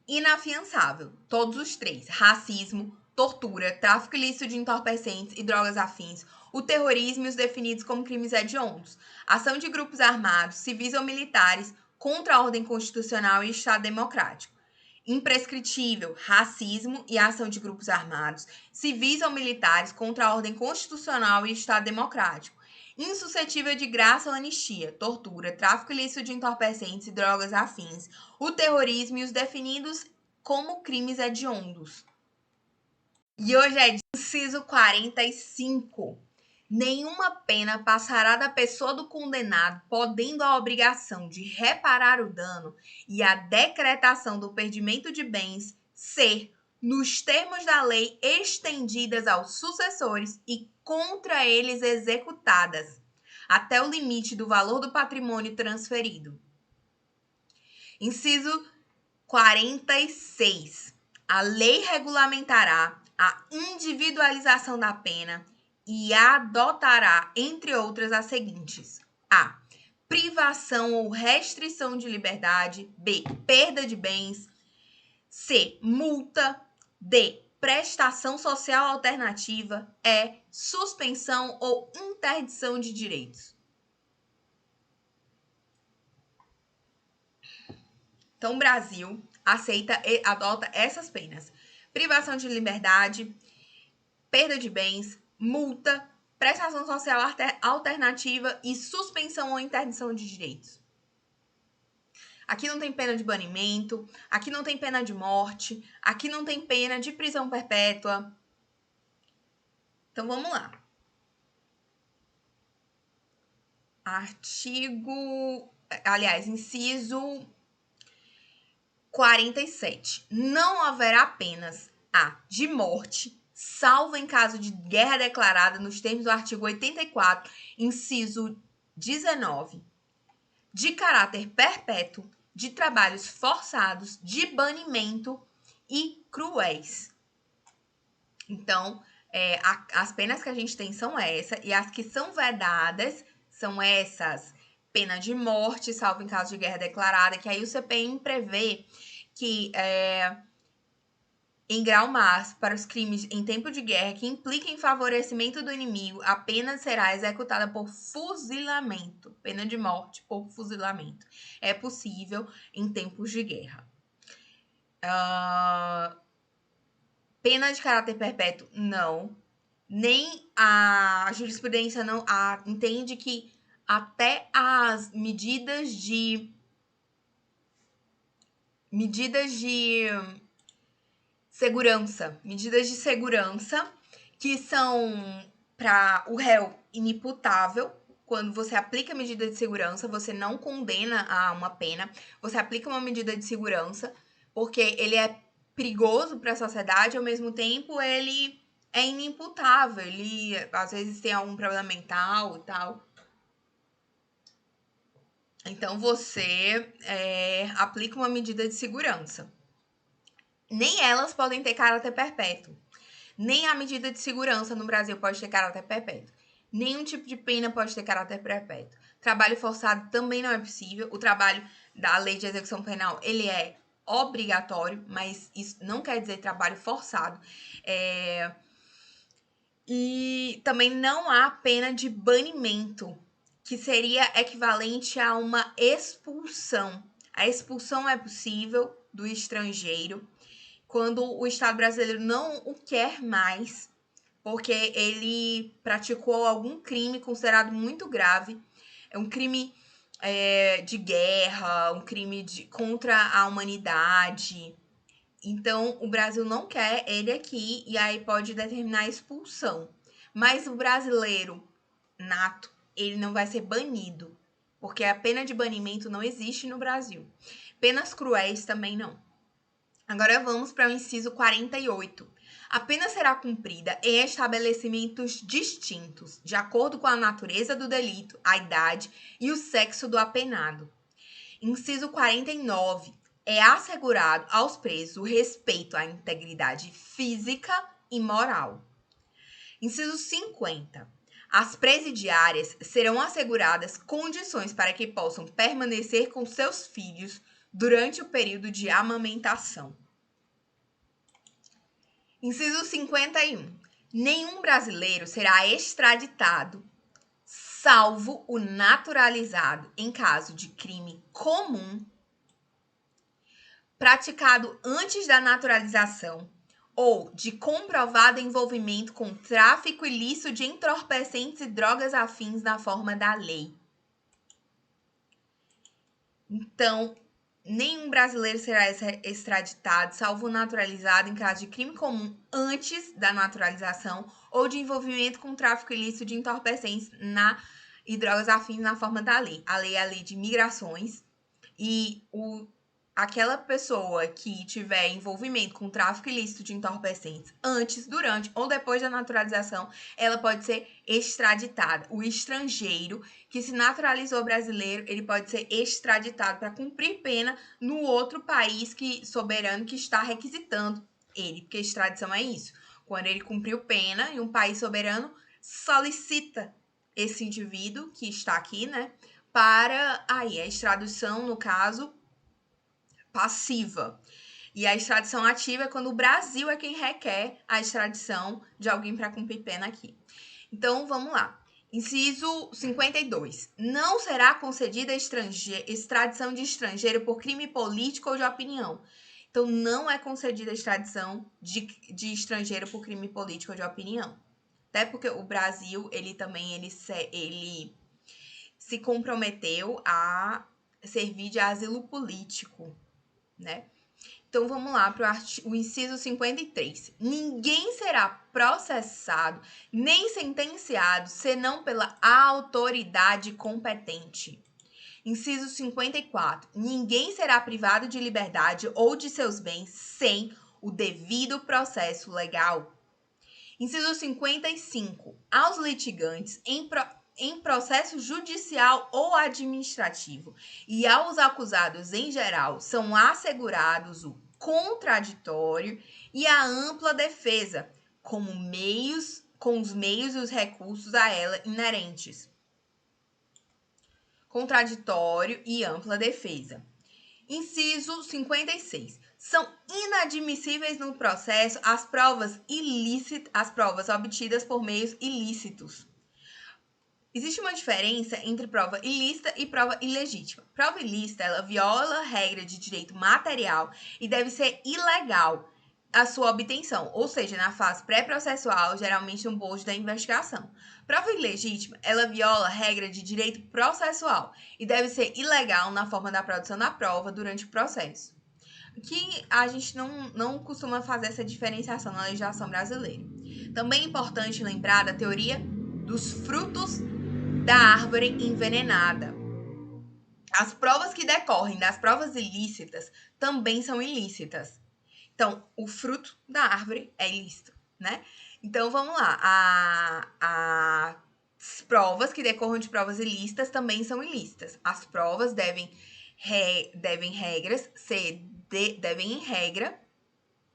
Inafiançável, todos os três, racismo, tortura, tráfico ilícito de entorpecentes e drogas afins, o terrorismo e os definidos como crimes hediondos, ação de grupos armados, civis ou militares contra a ordem constitucional e Estado democrático. Imprescritível, racismo e ação de grupos armados, civis ou militares contra a ordem constitucional e Estado democrático. Insuscetível de graça ou anistia, tortura, tráfico ilícito de entorpecentes e drogas afins, o terrorismo e os definidos como crimes hediondos. E hoje é inciso 45. Nenhuma pena passará da pessoa do condenado, podendo a obrigação de reparar o dano e a decretação do perdimento de bens ser, nos termos da lei, estendidas aos sucessores e contra eles executadas, até o limite do valor do patrimônio transferido. Inciso 46. A lei regulamentará a individualização da pena e adotará, entre outras, as seguintes: A. Privação ou restrição de liberdade. B. Perda de bens. C. Multa. D. Prestação social alternativa. E. Suspensão ou interdição de direitos. Então, o Brasil adota essas penas: privação de liberdade, perda de bens, multa, prestação social alternativa e suspensão ou interdição de direitos. Aqui não tem pena de banimento, aqui não tem pena de morte, aqui não tem pena de prisão perpétua. Então, vamos lá. Inciso 47. Não haverá penas A. de morte, salvo em caso de guerra declarada nos termos do artigo 84, inciso 19, de caráter perpétuo, de trabalhos forçados, de banimento e cruéis. Então, as penas que a gente tem são essas, e as que são vedadas são essas: pena de morte, salvo em caso de guerra declarada, que aí o CPM prevê que, em grau máximo, para os crimes em tempo de guerra que impliquem favorecimento do inimigo, a pena será executada por fuzilamento. Pena de morte por fuzilamento. É possível em tempos de guerra. Pena de caráter perpétuo, não. Nem a jurisprudência não entende que até as medidas de segurança que são para o réu inimputável. Quando você aplica medida de segurança, você não condena a uma pena, você aplica uma medida de segurança, porque ele é perigoso para a sociedade, ao mesmo tempo ele é inimputável, ele às vezes tem algum problema mental e tal. Então você aplica uma medida de segurança. Nem elas podem ter caráter perpétuo. Nem a medida de segurança no Brasil pode ter caráter perpétuo. Nenhum tipo de pena pode ter caráter perpétuo. Trabalho forçado também não é possível. O trabalho da lei de execução penal, ele é obrigatório, mas isso não quer dizer trabalho forçado. E também não há pena de banimento, que seria equivalente a uma expulsão. A expulsão é possível do estrangeiro quando o Estado brasileiro não o quer mais, porque ele praticou algum crime considerado muito grave. É um crime de guerra, um crime contra a humanidade. Então, o Brasil não quer ele aqui e aí pode determinar a expulsão. Mas o brasileiro nato, ele não vai ser banido, porque a pena de banimento não existe no Brasil. Penas cruéis também não. Agora vamos para o inciso 48. A pena será cumprida em estabelecimentos distintos, de acordo com a natureza do delito, a idade e o sexo do apenado. Inciso 49. É assegurado aos presos o respeito à integridade física e moral. Inciso 50. As presidiárias serão asseguradas condições para que possam permanecer com seus filhos durante o período de amamentação. Inciso 51. Nenhum brasileiro será extraditado, salvo o naturalizado, em caso de crime comum praticado antes da naturalização ou de comprovado envolvimento com tráfico ilícito de entorpecentes e drogas afins na forma da lei. Então, nenhum brasileiro será extraditado, salvo naturalizado em caso de crime comum antes da naturalização ou de envolvimento com tráfico ilícito de entorpecentes e drogas afins na forma da lei. A lei é a lei de migrações e aquela pessoa que tiver envolvimento com tráfico ilícito de entorpecentes antes, durante ou depois da naturalização, ela pode ser extraditada. O estrangeiro que se naturalizou brasileiro, ele pode ser extraditado para cumprir pena no outro país soberano que está requisitando ele, porque extradição é isso. Quando ele cumpriu pena e um país soberano solicita esse indivíduo que está aqui, né, para a extradição, no caso, passiva. E a extradição ativa é quando o Brasil é quem requer a extradição de alguém para cumprir pena aqui. Então, vamos lá. Inciso 52. Não será concedida extradição de estrangeiro por crime político ou de opinião. Então, não é concedida extradição de estrangeiro por crime político ou de opinião. Até porque o Brasil, ele se comprometeu a servir de asilo político, né? Então, vamos lá para o inciso 53. Ninguém será processado nem sentenciado senão pela autoridade competente. Inciso 54. Ninguém será privado de liberdade ou de seus bens sem o devido processo legal. Inciso 55. Aos litigantes em processo judicial ou administrativo e aos acusados em geral são assegurados o contraditório e a ampla defesa, com os meios e os recursos a ela inerentes. Contraditório e ampla defesa. Inciso 56. São inadmissíveis no processo as provas obtidas por meios ilícitos. Existe uma diferença entre prova ilícita e prova ilegítima. Prova ilícita, ela viola a regra de direito material e deve ser ilegal a sua obtenção, ou seja, na fase pré-processual, geralmente no bojo da investigação. Prova ilegítima, ela viola a regra de direito processual e deve ser ilegal na forma da produção da prova durante o processo. Que a gente não costuma fazer essa diferenciação na legislação brasileira. Também é importante lembrar da teoria dos frutos da árvore envenenada. As provas que decorrem das provas ilícitas também são ilícitas. Então, o fruto da árvore é ilícito, né? Então, vamos lá. As provas que decorram de provas ilícitas também são ilícitas. As provas devem em regra,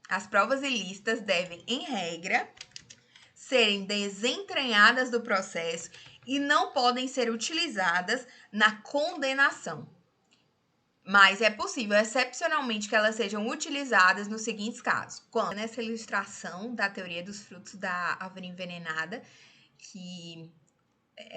as provas ilícitas devem, em regra, serem desentranhadas do processo e não podem ser utilizadas na condenação. Mas é possível, excepcionalmente, que elas sejam utilizadas nos seguintes casos. Quando nessa ilustração da teoria dos frutos da árvore envenenada, que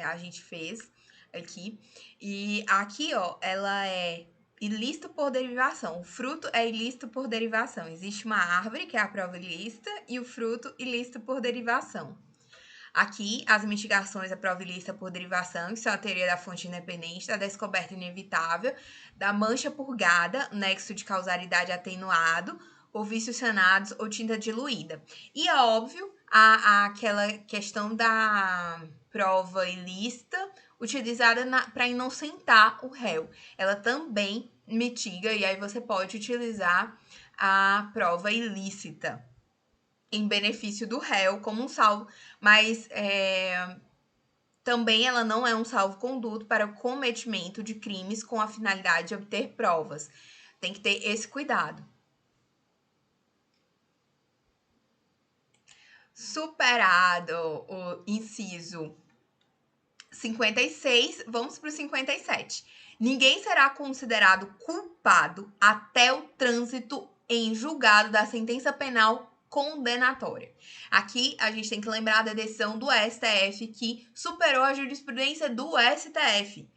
a gente fez aqui. E aqui, ó, ela é ilícito por derivação. O fruto é ilícito por derivação. Existe uma árvore, que é a prova ilícita, e o fruto ilícito por derivação. Aqui, as mitigações da prova ilícita por derivação, que são a teoria da fonte independente, da descoberta inevitável, da mancha purgada, nexo de causalidade atenuado, ou vícios sanados ou tinta diluída. E é óbvio, aquela questão da prova ilícita utilizada para inocentar o réu. Ela também mitiga, e aí você pode utilizar a prova ilícita em benefício do réu como um salvo, mas também ela não é um salvo-conduto para o cometimento de crimes com a finalidade de obter provas. Tem que ter esse cuidado. Superado o inciso 56, vamos para o 57. Ninguém será considerado culpado até o trânsito em julgado da sentença penal condenatória. Aqui a gente tem que lembrar da decisão do STF que superou a jurisprudência do STF.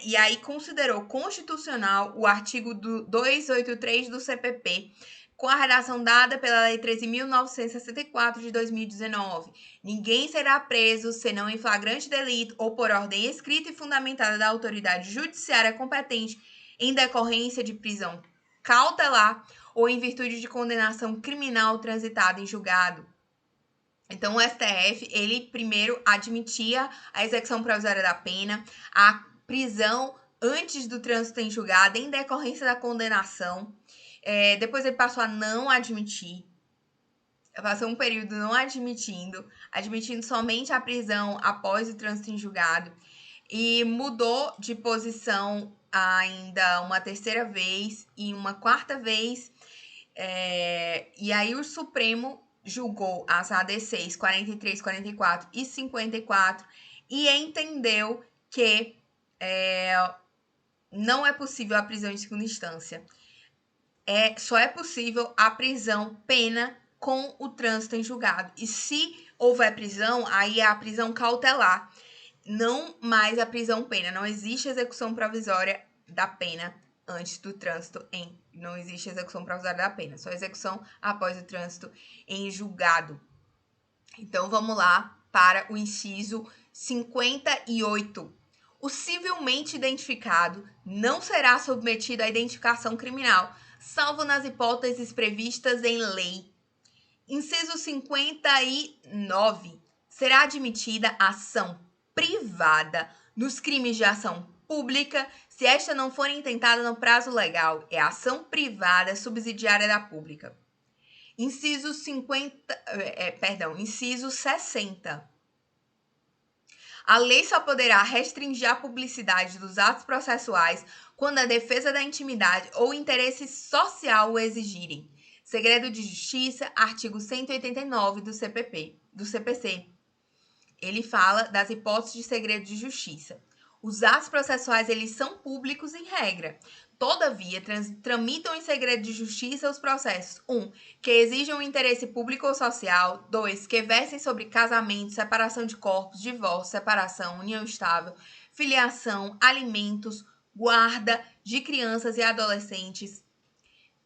E aí considerou constitucional o artigo 283 do CPP, com a redação dada pela Lei 13.964 de 2019. Ninguém será preso senão em flagrante delito ou por ordem escrita e fundamentada da autoridade judiciária competente em decorrência de prisão cautelar ou em virtude de condenação criminal transitada em julgado. Então, o STF, ele primeiro admitia a execução provisória da pena, a prisão antes do trânsito em julgado em decorrência da condenação. Depois ele passou a não admitir, passou um período não admitindo somente a prisão após o trânsito em julgado, e mudou de posição ainda uma terceira vez e uma quarta vez, e aí o Supremo julgou as ADCs 43, 44 e 54 e entendeu que não é possível a prisão em segunda instância. Só é possível a prisão pena com o trânsito em julgado. E se houver prisão, aí é a prisão cautelar, não mais a prisão pena. Não existe execução provisória da pena antes do trânsito não existe execução provisória da pena, só execução após o trânsito em julgado. Então, vamos lá para o inciso 58. O civilmente identificado não será submetido à identificação criminal, salvo nas hipóteses previstas em lei. Inciso 59. Será admitida ação privada nos crimes de ação pública se esta não for intentada no prazo legal. É ação privada subsidiária da pública. Inciso 60. A lei só poderá restringir a publicidade dos atos processuais quando a defesa da intimidade ou interesse social o exigirem. Segredo de Justiça, artigo 189 do CPC. Ele fala das hipóteses de segredo de justiça. Os atos processuais, eles são públicos em regra. Todavia, tramitam em segredo de justiça os processos: 1. Que exijam interesse público ou social. 2. Que versem sobre casamento, separação de corpos, divórcio, separação, união estável, filiação, alimentos, guarda de crianças e adolescentes.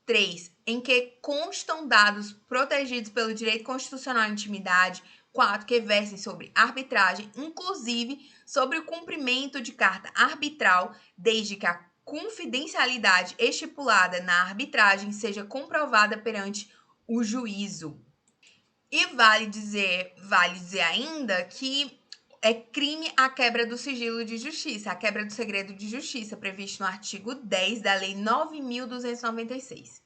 3. Em que constam dados protegidos pelo direito constitucional à intimidade. 4. Que versem sobre arbitragem, inclusive sobre o cumprimento de carta arbitral, desde que a confidencialidade estipulada na arbitragem seja comprovada perante o juízo. E vale dizer ainda que é crime a quebra do sigilo de justiça, a quebra do segredo de justiça, previsto no artigo 10 da Lei 9.296.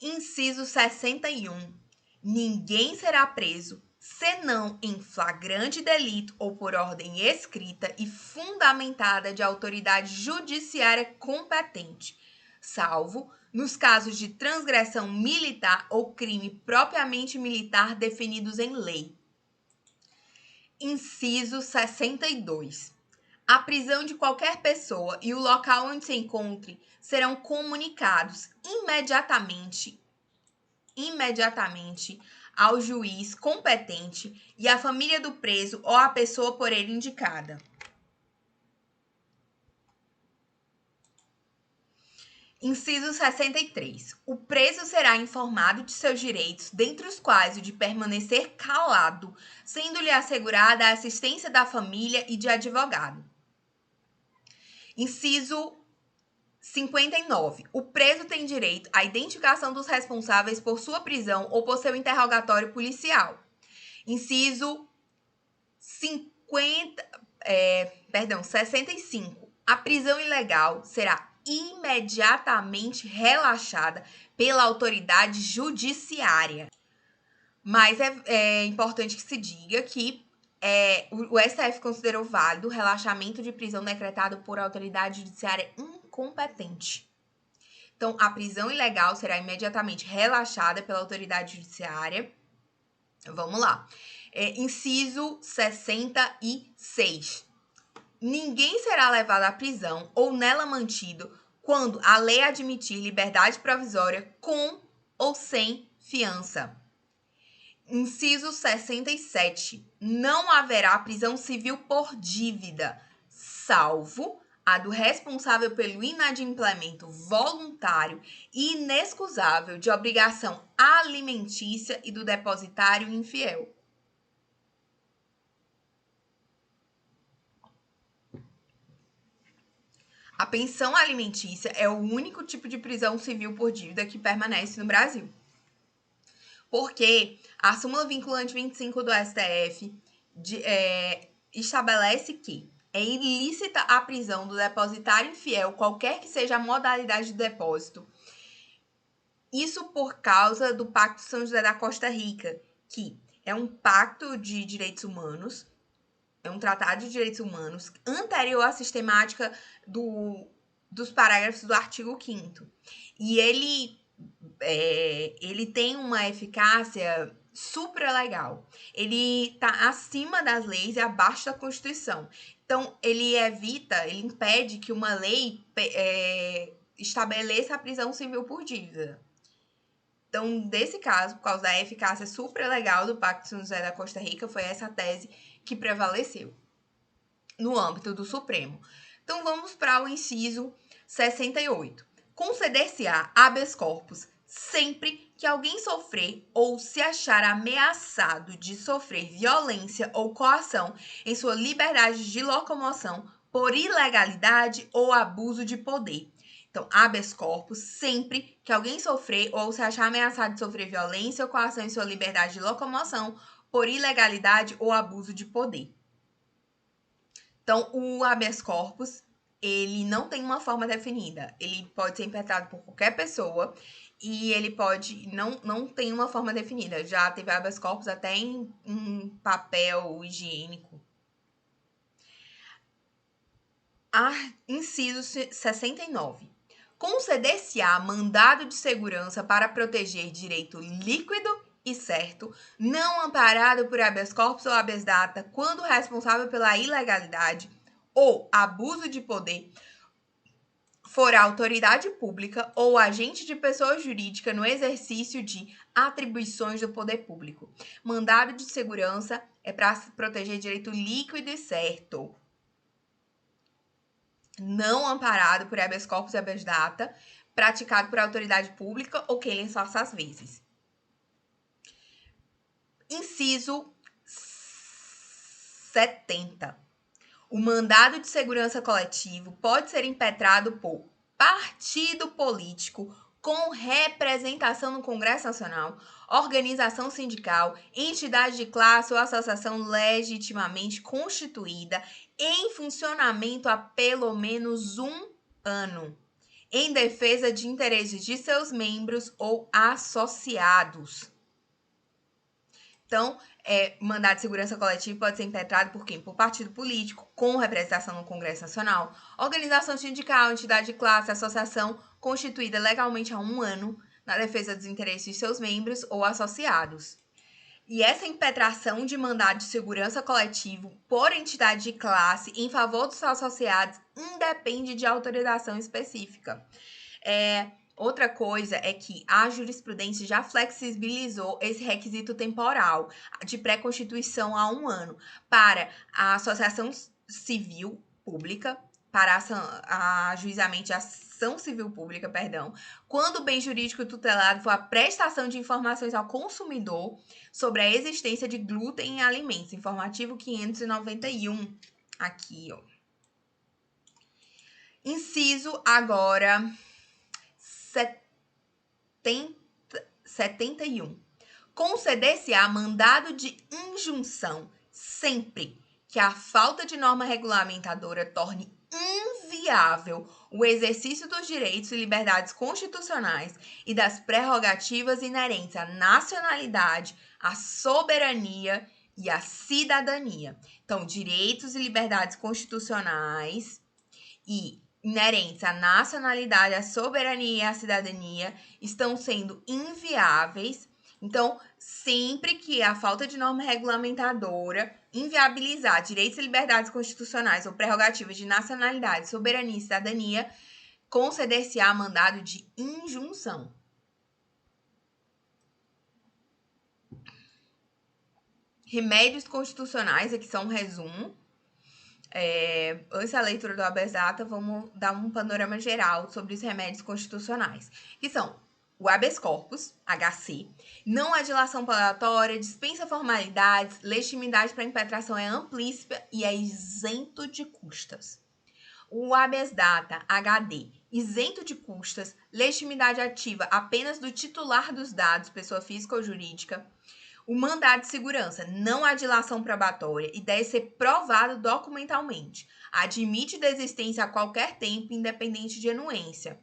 Inciso 61. Ninguém será preso senão em flagrante delito ou por ordem escrita e fundamentada de autoridade judiciária competente, salvo nos casos de transgressão militar ou crime propriamente militar definidos em lei. Inciso 62. A prisão de qualquer pessoa e o local onde se encontre serão comunicados imediatamente ao juiz competente e à família do preso ou à pessoa por ele indicada. Inciso 63. O preso será informado de seus direitos, dentre os quais o de permanecer calado, sendo-lhe assegurada a assistência da família e de advogado. Inciso 59. O preso tem direito à identificação dos responsáveis por sua prisão ou por seu interrogatório policial. Inciso 65. A prisão ilegal será imediatamente relaxada pela autoridade judiciária. Mas é importante que se diga que o STF considerou válido o relaxamento de prisão decretado por autoridade judiciária incompetente. Então, a prisão ilegal será imediatamente relaxada pela autoridade judiciária. Vamos lá. Inciso 66. Ninguém será levado à prisão ou nela mantido quando a lei admitir liberdade provisória com ou sem fiança. Inciso 67. Não haverá prisão civil por dívida, salvo a do responsável pelo inadimplemento voluntário e inexcusável de obrigação alimentícia e do depositário infiel. A pensão alimentícia é o único tipo de prisão civil por dívida que permanece no Brasil. Porque a súmula vinculante 25 do STF estabelece que é ilícita a prisão do depositário infiel, qualquer que seja a modalidade de depósito. Isso por causa do Pacto São José da Costa Rica, que é um pacto de direitos humanos, é um tratado de direitos humanos anterior à sistemática dos parágrafos do artigo 5º. E ele tem uma eficácia supralegal. Ele está acima das leis e abaixo da Constituição. Então, ele impede que uma lei estabeleça a prisão civil por dívida. Então, desse caso, por causa da eficácia supralegal do Pacto São José da Costa Rica, foi essa tese que prevaleceu no âmbito do Supremo. Então, vamos para o inciso 68. Conceder-se-á habeas corpus sempre que alguém sofrer ou se achar ameaçado de sofrer violência ou coação em sua liberdade de locomoção por ilegalidade ou abuso de poder. Então, habeas corpus sempre que alguém sofrer ou se achar ameaçado de sofrer violência ou coação em sua liberdade de locomoção por ilegalidade ou abuso de poder. Então, o habeas corpus, ele não tem uma forma definida. Ele pode ser impetrado por qualquer pessoa e ele pode, não tem uma forma definida. Já teve habeas corpus até em papel higiênico. Inciso 69. Conceder-se-á mandado de segurança para proteger direito líquido e certo, não amparado por habeas corpus ou habeas data, quando responsável pela ilegalidade ou abuso de poder for a autoridade pública ou agente de pessoa jurídica no exercício de atribuições do poder público. Mandado de segurança é para proteger direito líquido e certo, não amparado por habeas corpus e habeas data, praticado por autoridade pública ou quem lhe faça às vezes. Inciso 70. O mandado de segurança coletivo pode ser impetrado por partido político com representação no Congresso Nacional, organização sindical, entidade de classe ou associação legitimamente constituída em funcionamento há pelo menos 1 ano, em defesa de interesses de seus membros ou associados. Então, mandado de segurança coletivo pode ser impetrado por quem? Por partido político, com representação no Congresso Nacional, organização sindical, entidade de classe, associação constituída legalmente há 1 ano na defesa dos interesses de seus membros ou associados. E essa impetração de mandado de segurança coletivo por entidade de classe em favor dos associados independe de autorização específica. Outra coisa é que a jurisprudência já flexibilizou esse requisito temporal de pré-constituição há 1 ano para a associação civil pública, para a ajuizamento de ação civil pública, perdão, quando o bem jurídico tutelado for a prestação de informações ao consumidor sobre a existência de glúten em alimentos. Informativo 591, aqui, ó. Inciso agora 71. Conceder-se-á mandado de injunção sempre que a falta de norma regulamentadora torne inviável o exercício dos direitos e liberdades constitucionais e das prerrogativas inerentes à nacionalidade, à soberania e à cidadania. Então, direitos e liberdades constitucionais e inerentes à nacionalidade, à soberania e à cidadania estão sendo inviáveis. Então, sempre que a falta de norma regulamentadora inviabilizar direitos e liberdades constitucionais ou prerrogativas de nacionalidade, soberania e cidadania, conceder-se-á mandado de injunção. Remédios constitucionais, aqui são um resumo. Antes da leitura do habeas data, vamos dar um panorama geral sobre os remédios constitucionais, que são o habeas corpus, HC, não há dilação palatória, dispensa formalidades, legitimidade para impetração é amplíssima e é isento de custas. O habeas data, HD, isento de custas, legitimidade ativa apenas do titular dos dados, pessoa física ou jurídica. O mandado de segurança não há dilação probatória e deve ser provado documentalmente. Admite desistência a qualquer tempo, independente de anuência.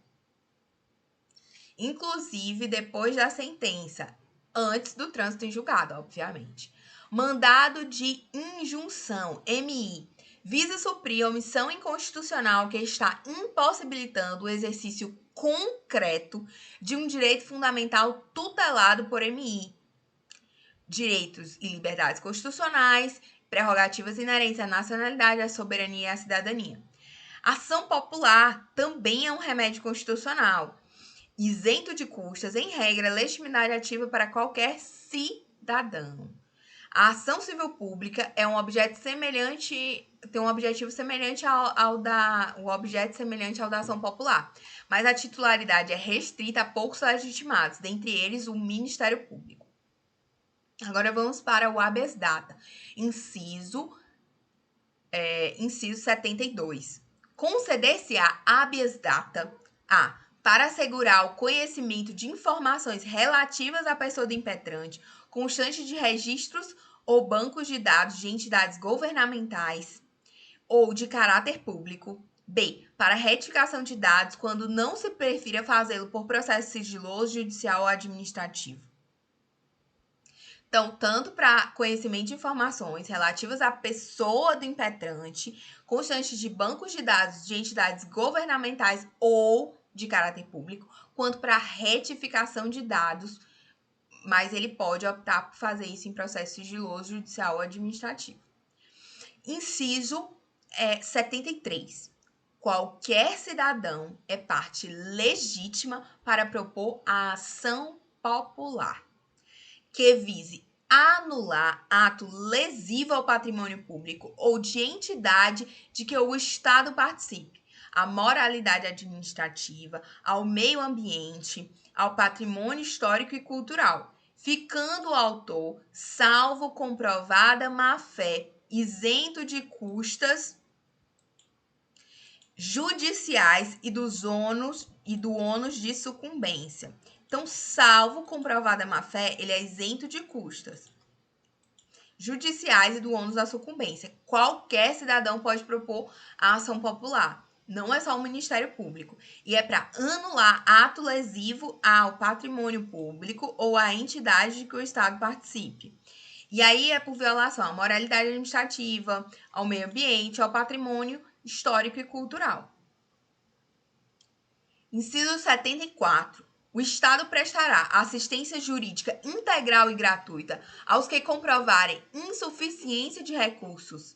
Inclusive depois da sentença, antes do trânsito em julgado, obviamente. Mandado de injunção, MI, visa suprir a omissão inconstitucional que está impossibilitando o exercício concreto de um direito fundamental tutelado por MI. Direitos e liberdades constitucionais, prerrogativas inerentes à nacionalidade, à soberania e à cidadania. Ação popular também é um remédio constitucional, isento de custas, em regra, legitimidade ativa para qualquer cidadão. A ação civil pública é um objeto semelhante, tem um objetivo semelhante ao da ação popular, mas a titularidade é restrita a poucos legitimados, dentre eles o Ministério Público. Agora vamos para o habeas data, inciso 72. Conceder-se-á habeas data para assegurar o conhecimento de informações relativas à pessoa do impetrante, constante de registros ou bancos de dados de entidades governamentais ou de caráter público, B. Para retificação de dados, quando não se prefira fazê-lo por processo sigiloso, judicial ou administrativo. Então, tanto para conhecimento de informações relativas à pessoa do impetrante, constantes de bancos de dados de entidades governamentais ou de caráter público, quanto para retificação de dados, mas ele pode optar por fazer isso em processo sigiloso, judicial ou administrativo. Inciso 73. Qualquer cidadão é parte legítima para propor a ação popular que vise anular ato lesivo ao patrimônio público ou de entidade de que o Estado participe, à moralidade administrativa, ao meio ambiente, ao patrimônio histórico e cultural, ficando o autor, salvo comprovada má-fé, isento de custas judiciais e do ônus de sucumbência. Então, salvo comprovada má-fé, ele é isento de custas judiciais e do ônus da sucumbência. Qualquer cidadão pode propor a ação popular. Não é só o Ministério Público. E é para anular ato lesivo ao patrimônio público ou à entidade de que o Estado participe. E aí é por violação à moralidade administrativa, ao meio ambiente, ao patrimônio histórico e cultural. Inciso 74. O Estado prestará assistência jurídica integral e gratuita aos que comprovarem insuficiência de recursos.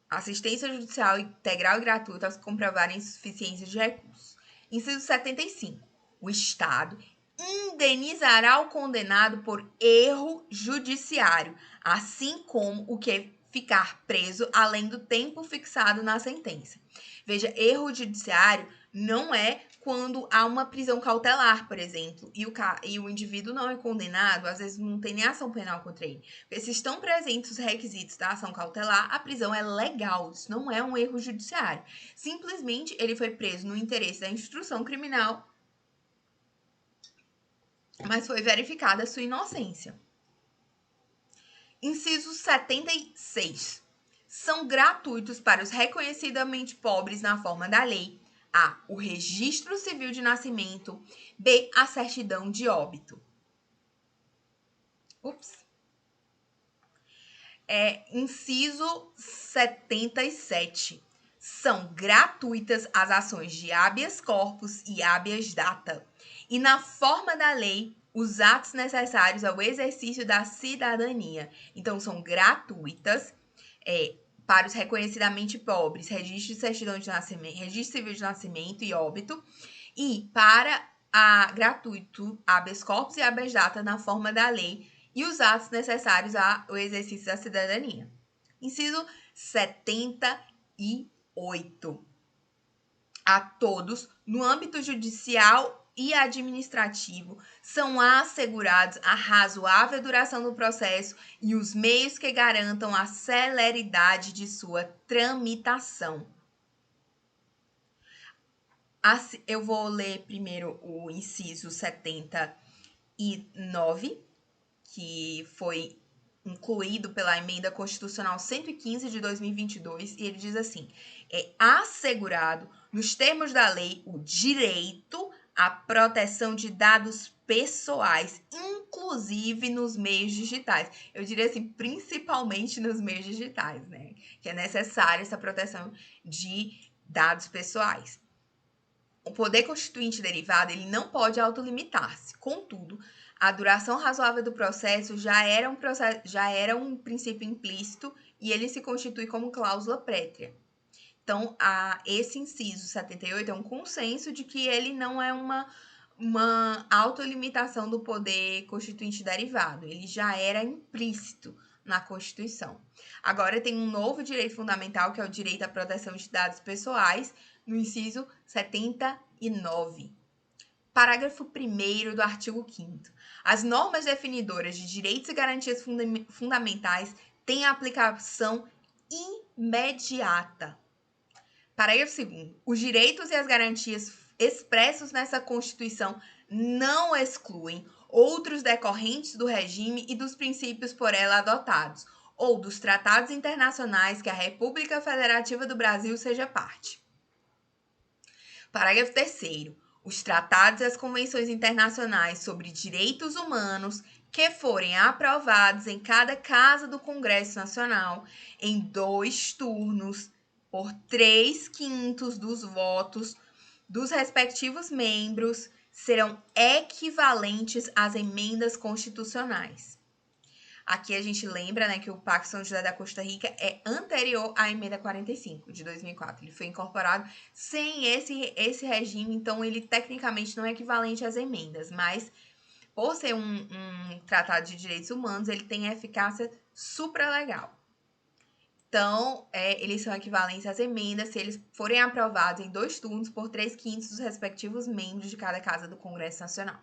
Assistência judicial integral e gratuita aos que comprovarem insuficiência de recursos. Inciso 75. O Estado indenizará o condenado por erro judiciário, assim como o que ficar preso além do tempo fixado na sentença. Veja, erro judiciário não é quando há uma prisão cautelar, por exemplo, e o indivíduo não é condenado, às vezes não tem nem ação penal contra ele. Porque se estão presentes os requisitos da ação cautelar, a prisão é legal, isso não é um erro judiciário. Simplesmente ele foi preso no interesse da instrução criminal, mas foi verificada a sua inocência. Inciso 76. São gratuitos para os reconhecidamente pobres na forma da lei: A. O registro civil de nascimento. B. A certidão de óbito. Inciso 77. São gratuitas as ações de habeas corpus e habeas data, e na forma da lei, os atos necessários ao exercício da cidadania. Então, são gratuitas para os reconhecidamente pobres, registro de certidão de nascimento, registro civil de nascimento e óbito, e para gratuito habeas corpus e habeas data na forma da lei e os atos necessários ao exercício da cidadania. Inciso 78. A todos, no âmbito judicial e administrativo, são assegurados a razoável duração do processo e os meios que garantam a celeridade de sua tramitação. Eu vou ler primeiro o inciso 79, que foi incluído pela Emenda Constitucional 115 de 2022, e ele diz assim: é assegurado, nos termos da lei, o direito à proteção de dados pessoais, inclusive nos meios digitais. Eu diria assim, principalmente nos meios digitais, né? Que é necessária essa proteção de dados pessoais. O poder constituinte derivado, ele não pode autolimitar-se. Contudo, a duração razoável do processo já era um princípio implícito e ele se constitui como cláusula pétrea. Então, esse inciso 78 é um consenso de que ele não é uma autolimitação do poder constituinte derivado. Ele já era implícito na Constituição. Agora tem um novo direito fundamental, que é o direito à proteção de dados pessoais, no inciso 79. Parágrafo 1º do artigo 5º. As normas definidoras de direitos e garantias fundamentais têm aplicação imediata. Parágrafo 2º. Os direitos e as garantias expressos nessa Constituição não excluem outros decorrentes do regime e dos princípios por ela adotados, ou dos tratados internacionais que a República Federativa do Brasil seja parte. Parágrafo 3º. Os tratados e as convenções internacionais sobre direitos humanos que forem aprovados em cada casa do Congresso Nacional em 2 turnos por 3/5 dos votos dos respectivos membros serão equivalentes às emendas constitucionais. Aqui a gente lembra, né, que o Pacto São José da Costa Rica é anterior à emenda 45 de 2004. Ele foi incorporado sem esse regime, então ele tecnicamente não é equivalente às emendas, mas por ser um tratado de direitos humanos, ele tem a eficácia supralegal. Então, eles são equivalentes às emendas se eles forem aprovados em 2 turnos por 3/5 dos respectivos membros de cada casa do Congresso Nacional.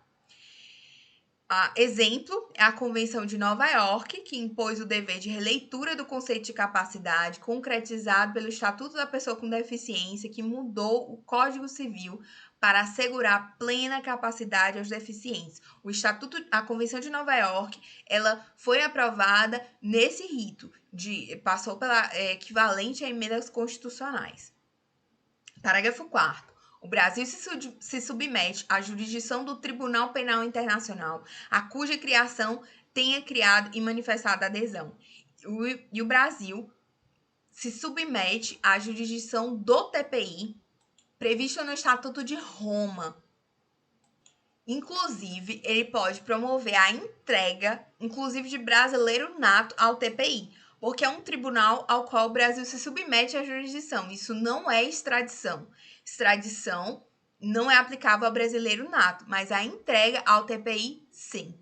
Exemplo é a Convenção de Nova York, que impôs o dever de releitura do conceito de capacidade, concretizado pelo Estatuto da Pessoa com Deficiência, que mudou o Código Civil para assegurar plena capacidade aos deficientes. A Convenção de Nova York, ela foi aprovada nesse rito, passou pela equivalente a emendas constitucionais. Parágrafo 4º. O Brasil se submete à jurisdição do Tribunal Penal Internacional, a cuja criação tenha criado e manifestado adesão. E o Brasil se submete à jurisdição do TPI, previsto no Estatuto de Roma. Inclusive, ele pode promover a entrega, inclusive de brasileiro nato, ao TPI, porque é um tribunal ao qual o Brasil se submete à jurisdição. Isso não é extradição. Extradição não é aplicável ao brasileiro nato, mas a entrega ao TPI, sim.